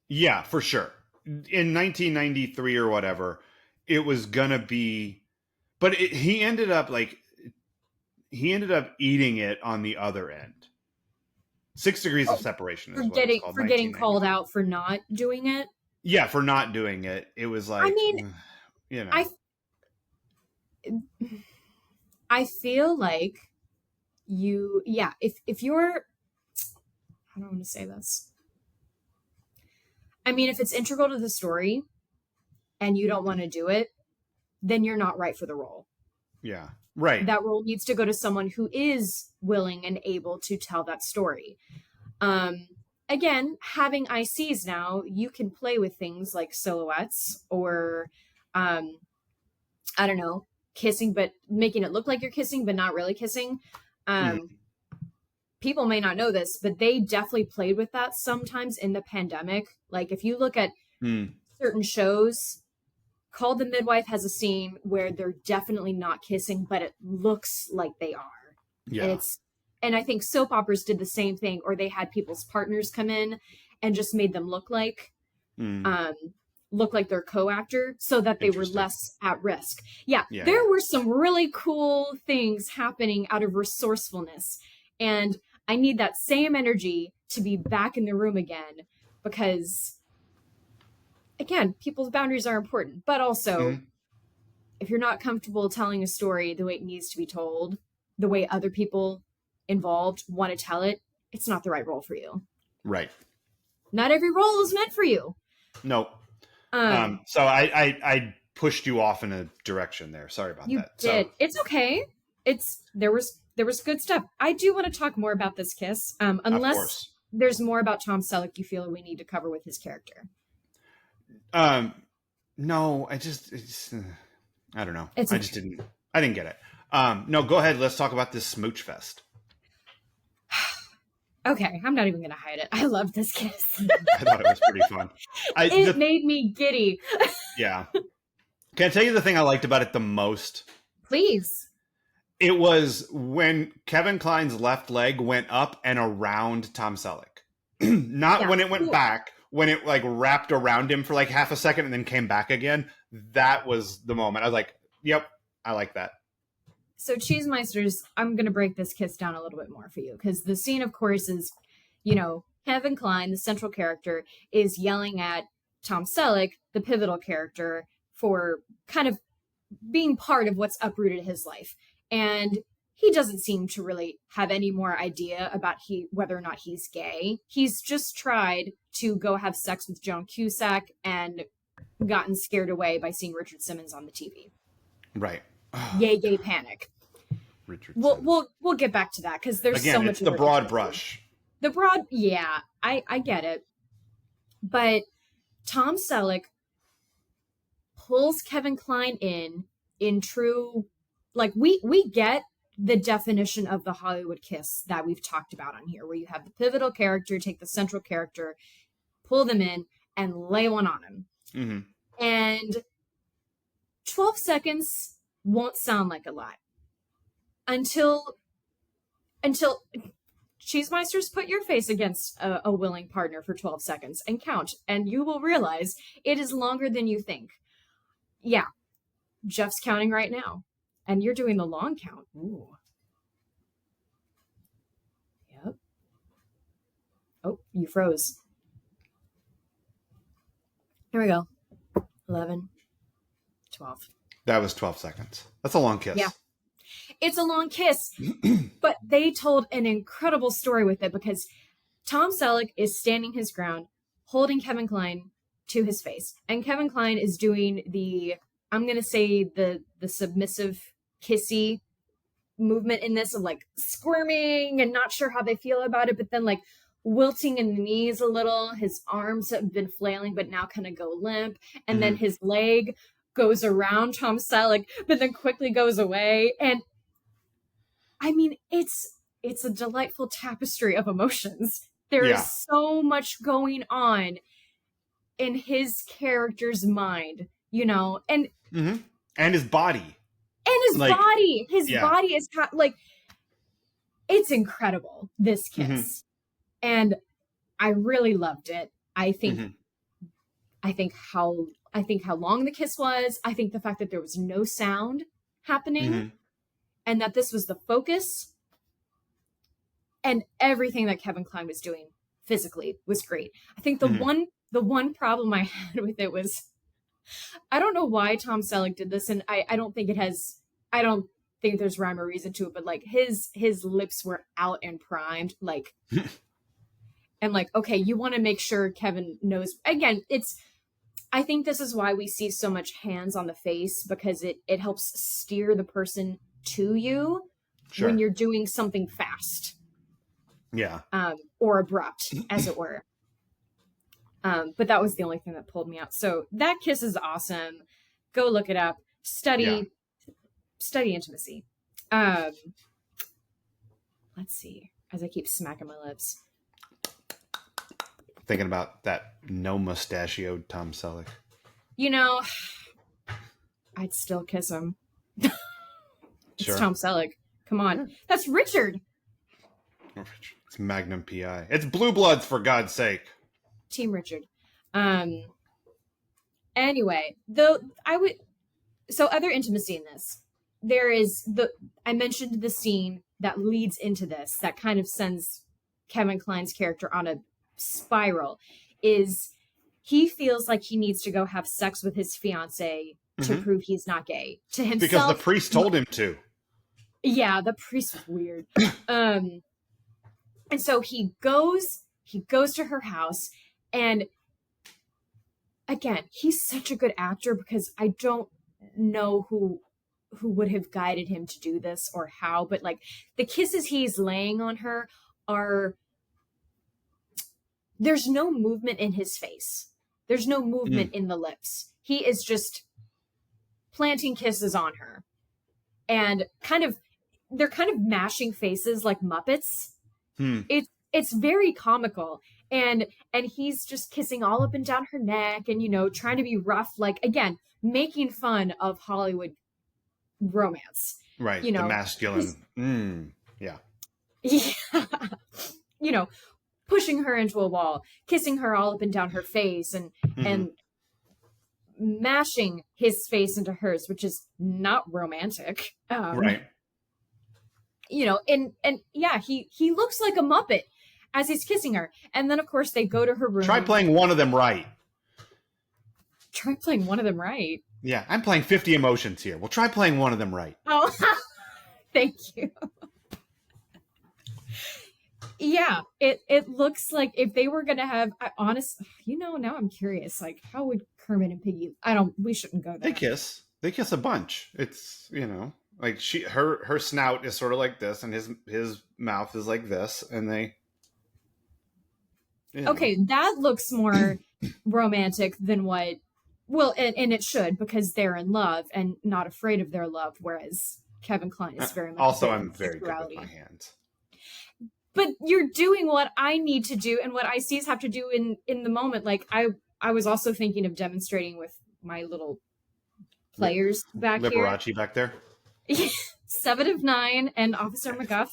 Yeah, for sure. In 1993 or whatever, it was gonna be, but he ended up eating it on the other end. 6 Degrees of Separation is for getting called out for not doing it. Yeah, for not doing it. It was like, I mean, you know, I feel like if you're, how do I want to say this? I mean, if it's integral to the story and you don't want to do it, then you're not right for the role. Yeah, right. That role needs to go to someone who is willing and able to tell that story. Again, having ICs now, you can play with things like silhouettes or, I don't know, kissing, but making it look like you're kissing, but not really kissing. People may not know this, but they definitely played with that sometimes in the pandemic. Like if you look at certain shows, Called the Midwife has a scene where they're definitely not kissing, but it looks like they are. Yeah. And I think soap operas did the same thing, or they had people's partners come in and just made them look like their co-actor so that they were less at risk. Yeah, there were some really cool things happening out of resourcefulness. And I need that same energy to be back in the room again because, again, people's boundaries are important. But also, if you're not comfortable telling a story the way it needs to be told, the way other people involved want to tell it, it's not the right role for you. Right. Not every role is meant for you. No. So I pushed you off in a direction there. Sorry about that. You did. So, it's okay. There was good stuff. I do want to talk more about this kiss. Unless there's more about Tom Selleck you feel we need to cover with his character. No, I don't know. I didn't get it. No, go ahead. Let's talk about this smooch fest. Okay, I'm not even going to hide it. I loved this kiss. I thought it was pretty fun. It made me giddy. Yeah. Can I tell you the thing I liked about it the most? Please. It was when Kevin Kline's left leg went up and around Tom Selleck. Not when it went back, when it like wrapped around him for like half a second and then came back again. That was the moment. I was like, yep, I like that. So Cheesemeisters, I'm going to break this kiss down a little bit more for you because the scene, of course, is, Kevin Kline, the central character, is yelling at Tom Selleck, the pivotal character, for kind of being part of what's uprooted his life. And he doesn't seem to really have any more idea about whether or not he's gay. He's just tried to go have sex with Joan Cusack and gotten scared away by seeing Richard Simmons on the TV. Right. Yay, gay panic. We'll get back to that because there's so much. It's the broad brush. The broad, yeah, I get it. But Tom Selleck pulls Kevin Kline in true, like, we get the definition of the Hollywood kiss that we've talked about on here, where you have the pivotal character take the central character, pull them in, and lay one on him. Mm-hmm. And 12 seconds won't sound like a lot until Cheesemeisters, put your face against a willing partner for 12 seconds and count, and you will realize it is longer than you think. Yeah, Jeff's counting right now, and you're doing the long count. Ooh. Yep. Oh, you froze. Here we go. 11, 12. That was 12 seconds. That's a long kiss. Yeah. It's a long kiss, but they told an incredible story with it, because Tom Selleck is standing his ground, holding Kevin Kline to his face. And Kevin Kline is doing I'm going to say the submissive kissy movement in this, of like squirming and not sure how they feel about it, but then like wilting in the knees a little. His arms have been flailing, but now kind of go limp. And then his leg goes around Tom Selleck, but then quickly goes away. And I mean, it's a delightful tapestry of emotions. There is so much going on in his character's mind, and and his body. His body is like, it's incredible, this kiss. And I really loved it. I think how long the kiss was. I think the fact that there was no sound happening, and that this was the focus, and everything that Kevin Kline was doing physically was great. I think the one problem I had with it was, I don't know why Tom Selleck did this, and I don't think there's rhyme or reason to it, but like his lips were out and primed, like, and like, okay, you want to make sure Kevin knows. Again, I think this is why we see so much hands on the face, because it helps steer the person to you when you're doing something fast. Yeah. Or abrupt, as it were. But that was the only thing that pulled me out. So that kiss is awesome. Go look it up. Study intimacy. Let's see. As I keep smacking my lips. Thinking about that no mustachioed Tom Selleck. I'd still kiss him. Sure. It's Tom Selleck. Come on. Yeah. That's Richard. It's Magnum PI. It's Blue Bloods, for God's sake. Team Richard. Anyway, so other intimacy in this. There is I mentioned the scene that leads into this, that kind of sends Kevin Kline's character on a spiral, is he feels like he needs to go have sex with his fiance to prove he's not gay to himself. Because the priest told him to. Yeah, the priest was weird. And so he goes to her house, and again, he's such a good actor, because I don't know who would have guided him to do this or how, but like the kisses he's laying on her there's no movement in his face. There's no movement in the lips. He is just planting kisses on her, and they're kind of mashing faces like Muppets. It's very comical, and he's just kissing all up and down her neck, and trying to be rough, like, again, making fun of Hollywood romance, right? The masculine. Yeah. Pushing her into a wall, kissing her all up and down her face, and mashing his face into hers, which is not romantic. Right. And yeah, he looks like a Muppet as he's kissing her. And then, of course, they go to her room. Try playing one of them right. Try playing one of them right. Yeah, I'm playing 50 emotions here. Well, try playing one of them right. Oh, thank you. Yeah, it looks like if they were going to have, now I'm curious, like, how would Kermit and Piggy, we shouldn't go there. They kiss a bunch. It's, like her snout is sort of like this, and his mouth is like this, and they Okay, that looks more romantic than what. Well, and it should, because they're in love and not afraid of their love, whereas Kevin Kline is very much also, afraid I'm of very good with my sexuality. hands. But you're doing what I need to do and what ICs have to do in the moment. Like I was also thinking of demonstrating with my little players back here. Liberace back there. 7 of 9 and Officer McGuff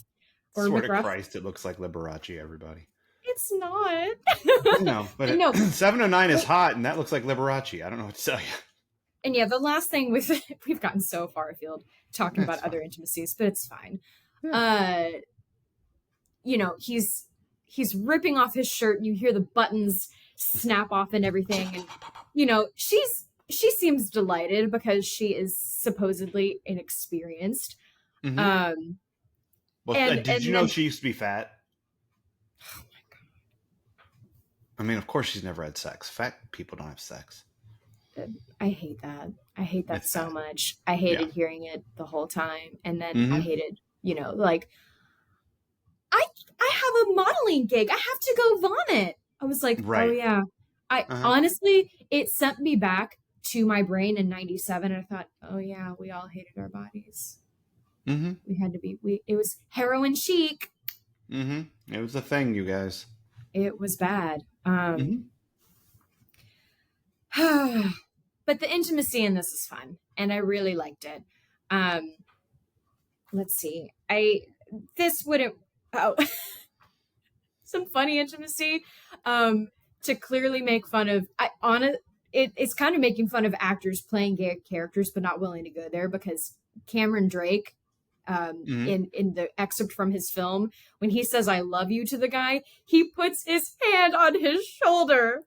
or Swear to McGruff. Christ, it looks like Liberace, everybody. It's not. No, but no. 7 of 9 is hot, and that looks like Liberace. I don't know what to tell you. And yeah, the last thing we've gotten so far afield talking about fine. other intimacies, but it's fine. Yeah. He's ripping off his shirt, and you hear the buttons snap off and everything, and she seems delighted because she is supposedly inexperienced. Mm-hmm. Did you know she used to be fat? Oh my God. I mean, of course she's never had sex. Fat people don't have sex. I hate that. I hate that It's so bad. much. I hated hearing it the whole time. And then Mm-hmm. I hated, like, I have a modeling gig. I have to go vomit. I was like, Right. oh yeah. Honestly, it sent me back to my brain in 97, and I thought, oh yeah, we all hated our bodies. Mm-hmm. We had to be, it was heroin chic. Mm-hmm. It was a thing, you guys. It was bad. Mm-hmm. But the intimacy in this is fun, and I really liked it. Let's see. This wouldn't. Oh, some funny intimacy. To clearly make fun of. It's kind of making fun of actors playing gay characters, but not willing to go there, because Cameron Drake, in the excerpt from his film, when he says "I love you" to the guy, he puts his hand on his shoulder,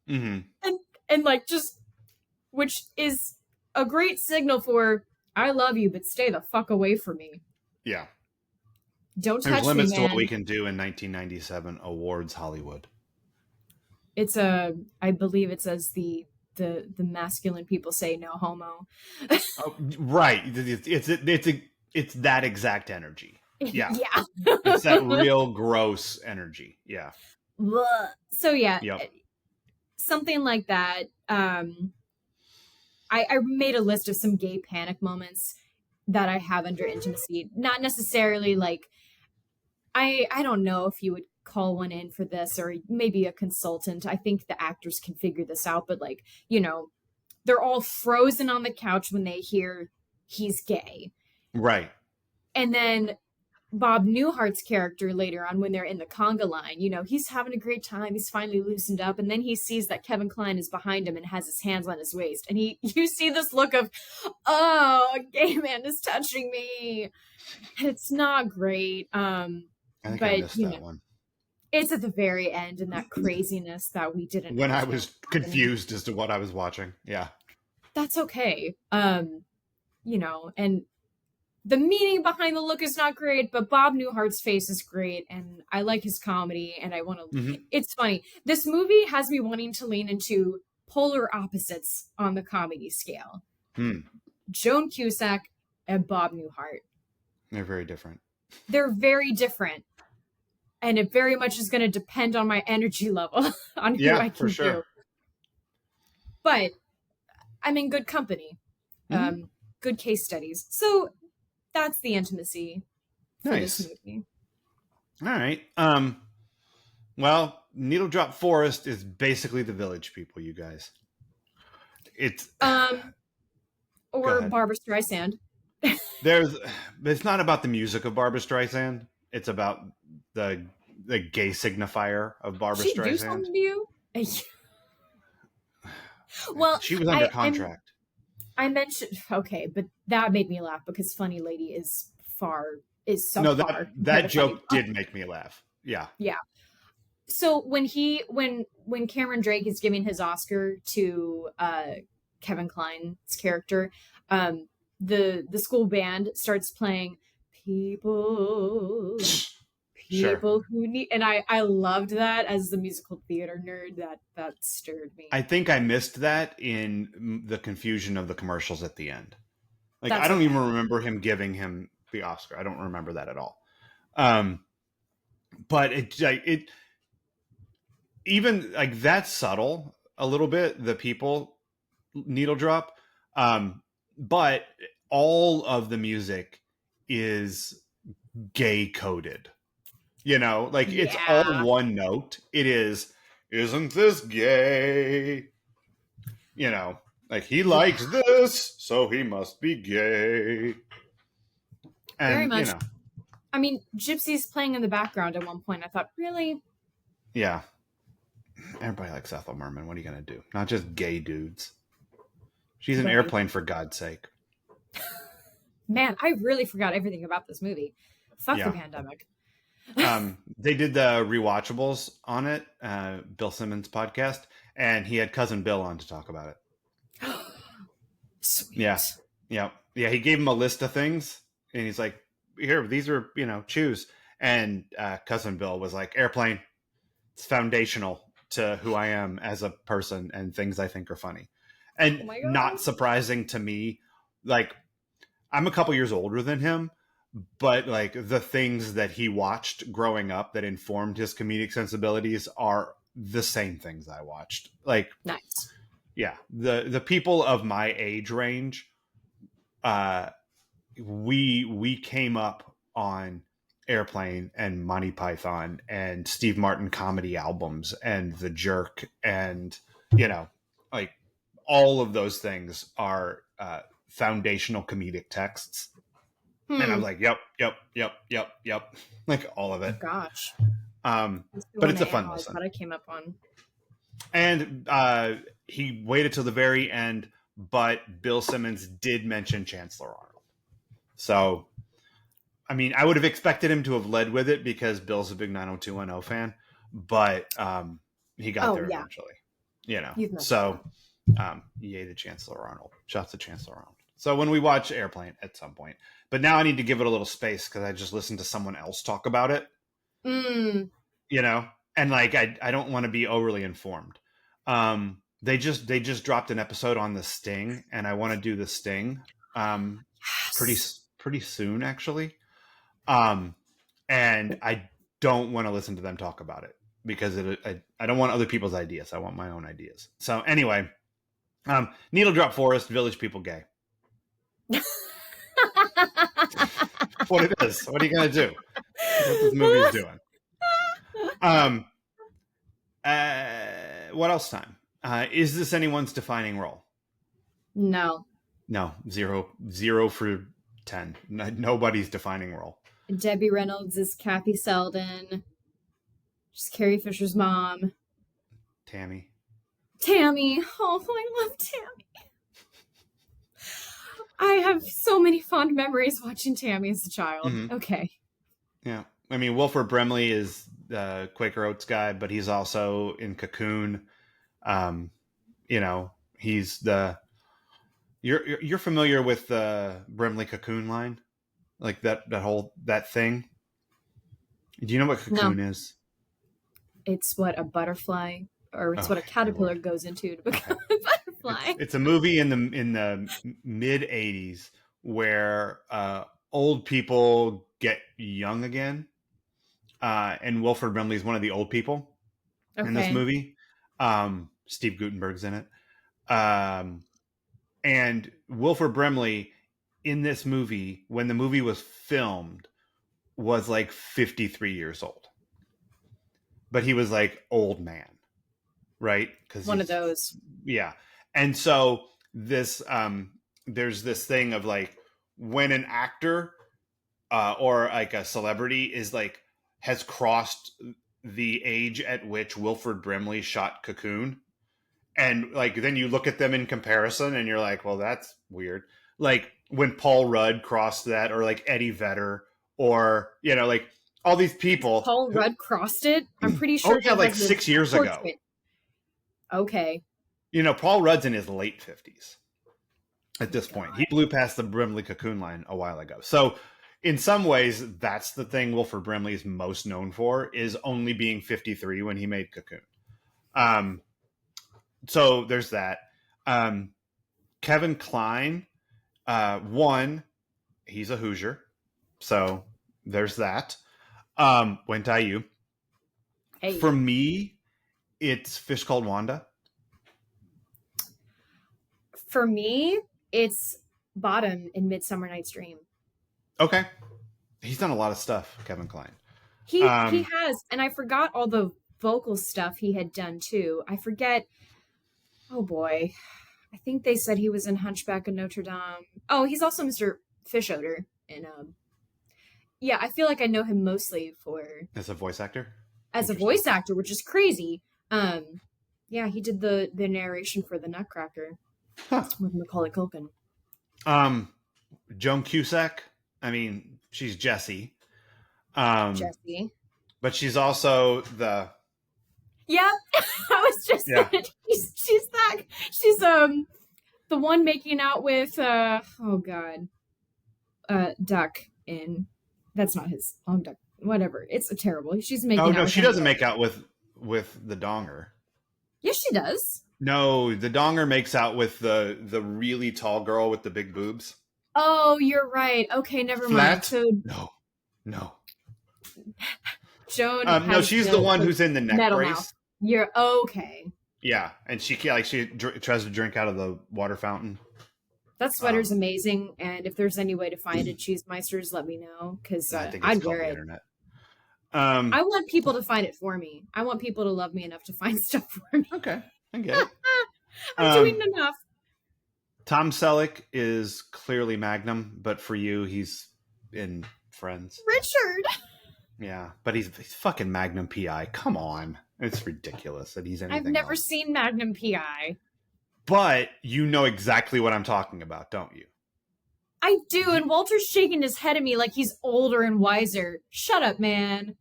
and like just, which is a great signal for "I love you, but stay the fuck away from me." Yeah. Don't touch There's limits me, to man. what we can do in 1997 awards Hollywood. It's I believe it says the masculine people say no homo. Oh, right. It's that exact energy. Yeah. Yeah. It's that real gross energy. Yeah. So yeah, Yep. something like that. I made a list of some gay panic moments that I have under intimacy. Not necessarily like, I don't know if you would call one in for this, or maybe a consultant. I think the actors can figure this out, but like, they're all frozen on the couch when they hear he's gay. Right. And then Bob Newhart's character later on, when they're in the conga line, he's having a great time. He's finally loosened up. And then he sees that Kevin Kline is behind him and has his hands on his waist. And you see this look of, oh, a gay man is touching me. And it's not great. I think I missed that one. It's at the very end, and that craziness that we didn't when I was confused as to what I was watching. Yeah. That's okay. And the meaning behind the look is not great, but Bob Newhart's face is great, and I like his comedy, and I want to. It's funny. This movie has me wanting to lean into polar opposites on the comedy scale. Joan Cusack and Bob Newhart. They're very different. They're very different, and it very much is going to depend on my energy level on who I can do. But I'm in good company. Good case studies. So that's the intimacy for this movie. All right. Well, Needle Drop Forest is basically The Village People, you guys. It's or Barbra Streisand. It's not about the music of Barbra Streisand. It's about the gay signifier of Barbra Streisand. She do something to you? Well, she was under contract. I mentioned, okay, but that made me laugh because Funny Lady is so no, far. that joke did make me laugh. Yeah. Yeah. So when Cameron Drake is giving his Oscar to Kevin Kline's character, the school band starts playing people who need, and I loved that. As the musical theater nerd, that stirred me. I think I missed that in the confusion of the commercials at the end. Like, I don't even remember him giving him the Oscar. I don't remember that at all. But even like that's subtle a little bit, the people needle drop. But all of the music is gay coded. Like it's all Yeah. one note. It is, isn't this gay? Like he likes this, so he must be gay. Very And, much. I mean, Gypsy's playing in the background at one point. I thought, really? yeah. Everybody likes Ethel Merman. What are you going to do? Not just gay dudes. She's an Right. airplane, for God's sake. Man, I really forgot everything about this movie. Fuck the pandemic. They did the rewatchables on it, Bill Simmons' podcast, and he had Cousin Bill on to talk about it. Sweet. Yeah. He gave him a list of things, and he's like, "Here, these are, choose." And Cousin Bill was like, "Airplane. It's foundational to who I am as a person and things I think are funny." And not surprising to me, like, I'm a couple years older than him, but like the things that he watched growing up that informed his comedic sensibilities are the same things I watched. Like, nice. Yeah. The people of my age range, we came up on Airplane and Monty Python and Steve Martin comedy albums and The Jerk, and like all of those things are foundational comedic texts. And I'm like, yep, like all of it. Oh, gosh. But it's a fun listen. What I came up on. And he waited till the very end, but Bill Simmons did mention Chancellor Arnold. So, I mean, I would have expected him to have led with it because Bill's a big 90210 fan, but he got there eventually. So yay to Chancellor Arnold. Shouts to Chancellor Arnold. So when we watch Airplane at some point, but now I need to give it a little space because I just listened to someone else talk about it. And like I don't want to be overly informed. They just dropped an episode on The Sting, and I want to do The Sting pretty soon, actually. And I don't want to listen to them talk about it because I don't want other people's ideas. I want my own ideas. So anyway, Needle Drop Forest, Village People Gay. What it is. What are you gonna do? That's what this movie is doing. What else time? Is this anyone's defining role? No. 0 for 10. Nobody's defining role. Debbie Reynolds is Kathy Selden. She's Carrie Fisher's mom. Tammy. Oh, I love Tammy. I have so many fond memories watching Tammy as a child. Mm-hmm. Okay. Yeah. I mean, Wilford Brimley is the Quaker Oats guy, but he's also in Cocoon. He's the... You're familiar with the Brimley Cocoon line? Like that thing? Do you know what Cocoon is? It's what a butterfly, or it's what a caterpillar goes into to become a butterfly. It's a movie in the mid 80s where old people get young again. And Wilford Brimley is one of the old people in this movie. Steve Guttenberg's in it. And Wilford Brimley in this movie, when the movie was filmed, was like 53 years old. But he was like old man, right? Because one of those. Yeah. And so this there's this thing of like when an actor or like a celebrity is like has crossed the age at which Wilford Brimley shot Cocoon, and like then you look at them in comparison and you're like, well, that's weird. Like when Paul Rudd crossed that, or like Eddie Vedder, or like all these people. Paul Rudd crossed it? I'm pretty sure. Oh yeah, like 6 years ago. Okay. Paul Rudd's in his late 50s at this point. He blew past the Brimley Cocoon line a while ago. So in some ways, that's the thing Wilford Brimley is most known for, is only being 53 when he made Cocoon. So there's that. Kevin Kline, he's a Hoosier. So there's that. Went IU. Hey. For me, It's Fish Called Wanda. For me, it's Bottom in Midsummer Night's Dream. Okay. He's done a lot of stuff, Kevin Kline. He has, and I forgot all the vocal stuff he had done too. I forget. Oh boy, I think they said he was in Hunchback of Notre Dame. Oh, he's also Mr. Fishoder in yeah, I feel like I know him mostly for as a voice actor. Which is crazy. Yeah, he did the narration for the Nutcracker with Macaulay Culkin. Joan Cusack. I mean, she's Jessie. Jessie. But she's also the. Yeah, I was just saying, she's the one making out with Duck in. That's not his long Duck. Whatever. It's terrible. She's making out. Oh no, with she doesn't make out with the Donger. Yes, she does. No, the Donger makes out with the really tall girl with the big boobs. Oh, you're right. Okay, never mind. So no. Joan. No, she's the one who's in the neck brace. Mouth. You're okay. Yeah, and she tries to drink out of the water fountain. That sweater's amazing, and if there's any way to find it, Cheesemeisters, let me know, because I'd wear it. Internet. I want people to find it for me. I want people to love me enough to find stuff for me. Okay, I get it. I'm doing enough. Tom Selleck is clearly Magnum, but for you, he's in Friends. Richard. Yeah, but he's fucking Magnum PI. Come on. It's ridiculous that he's anything I've never else. seen Magnum PI. But you know exactly what I'm talking about, don't you? I do, and Walter's shaking his head at me like he's older and wiser. Shut up, man.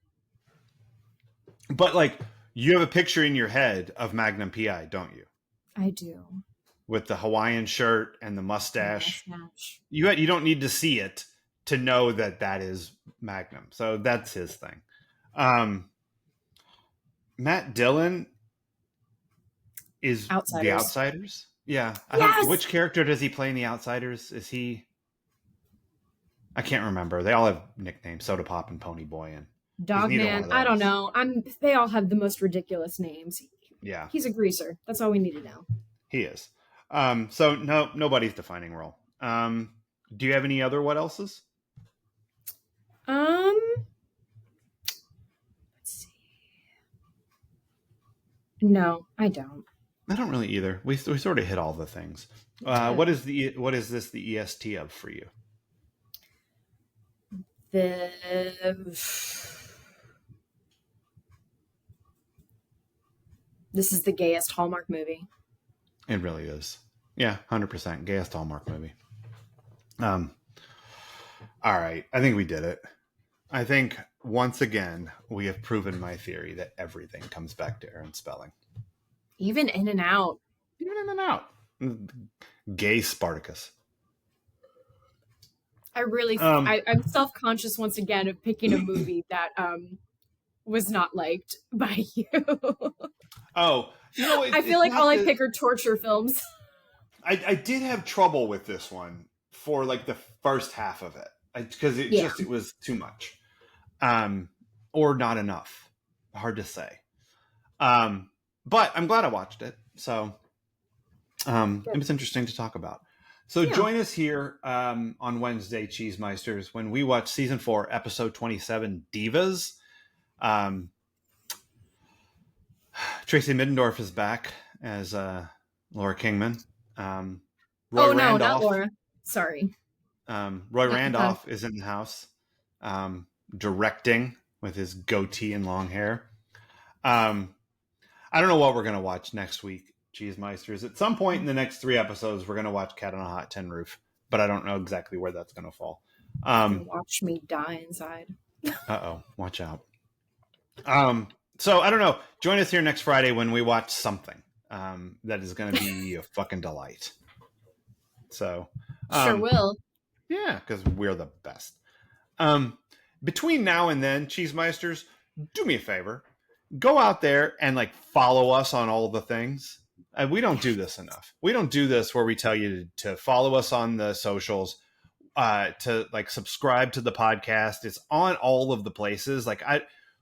But, like, you have a picture in your head of Magnum PI, don't you? I do. With the Hawaiian shirt and the mustache. You don't need to see it to know that is Magnum. So that's his thing. Matt Dillon is The Outsiders. Yeah. Yes! Which character does he play in The Outsiders? Is he... I can't remember. They all have nicknames. Soda Pop and Pony Boy and Dogman. I don't know. They all have the most ridiculous names. Yeah. He's a greaser. That's all we need to know. He is. So nobody's defining role. Do you have any other what else's? Let's see. No, I don't. I don't really either. We sort of hit all the things. What is this the EST of for you? This is the gayest Hallmark movie. It really is. Yeah, 100% gayest Hallmark movie. All right. I think we did it. I think once again we have proven my theory that everything comes back to Aaron Spelling. Even In and Out. Gay Spartacus. I really, I'm self-conscious once again of picking a movie that was not liked by you. Oh, I feel like all I pick are torture films. I did have trouble with this one for like the first half of it because it was too much, or not enough. Hard to say. But I'm glad I watched it. So it was interesting to talk about. So join us here on Wednesday, Cheesemeisters, when we watch season 4, episode 27, Divas. Tracy Middendorf is back as Laura Kingman. Roy Randolph, not Laura. Sorry. Roy Randolph is in the house, directing with his goatee and long hair. I don't know what we're going to watch next week, Cheesemeisters. At some point in the next 3 episodes, we're going to watch Cat on a Hot Tin Roof, but I don't know exactly where that's going to fall. Watch me die inside. Uh-oh, watch out. So I don't know. Join us here next Friday when we watch something that is going to be a fucking delight. So sure will. Yeah, because we're the best. Between now and then, Cheesemeisters, do me a favor. Go out there and like follow us on all the things. We don't do this enough. We don't do this where we tell you to follow us on the socials, to like subscribe to the podcast. It's on all of the places. Like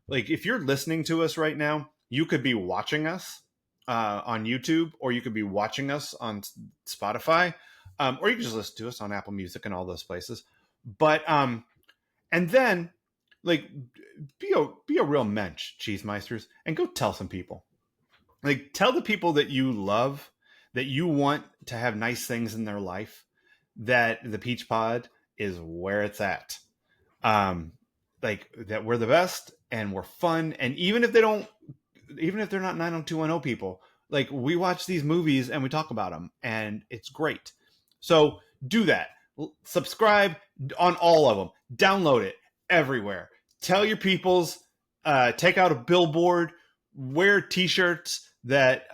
if you're listening to us right now, you could be watching us on YouTube, or you could be watching us on Spotify, or you can just listen to us on Apple Music and all those places. But and then like be a real mensch, cheese meisters, and go tell some people. Like, tell the people that you love, that you want to have nice things in their life, that the Peach Pod is where it's at. Um, like, that we're the best and we're fun, and even if they're not 90210 people, like, we watch these movies and we talk about them, and it's great. So do that. Subscribe on all of them. Download it everywhere. Tell your peoples. Take out a billboard. Wear T-shirts that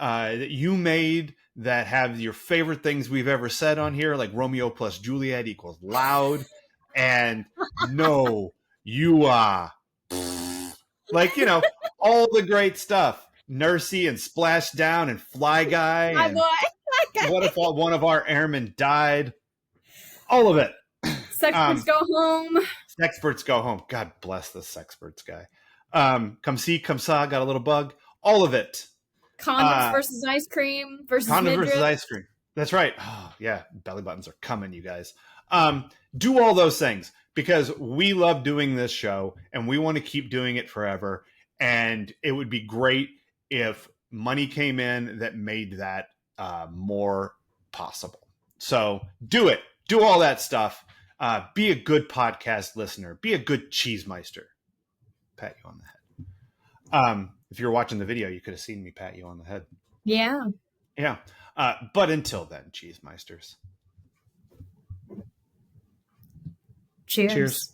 you made that have your favorite things we've ever said on here, like Romeo plus Juliet equals loud, and no, you are like, all the great stuff. Nursey and Splashdown and Fly Guy. My And boy. what if one of our airmen died? All of it. Sexperts go home. Sexperts go home. God bless the Sexperts guy. Come see, come saw, got a little bug. All of it. Condoms versus ice cream versus Condoms midriff. versus ice cream. That's right. Oh, yeah. Belly buttons are coming, you guys. Do all those things because we love doing this show and we want to keep doing it forever. And it would be great if money came in that made that more possible. So do it. Do all that stuff. Be a good podcast listener. Be a good cheesemeister. Pat you on the head. If you're watching the video, you could have seen me pat you on the head. Yeah. Yeah. But until then, cheesemeisters. Cheers. Cheers.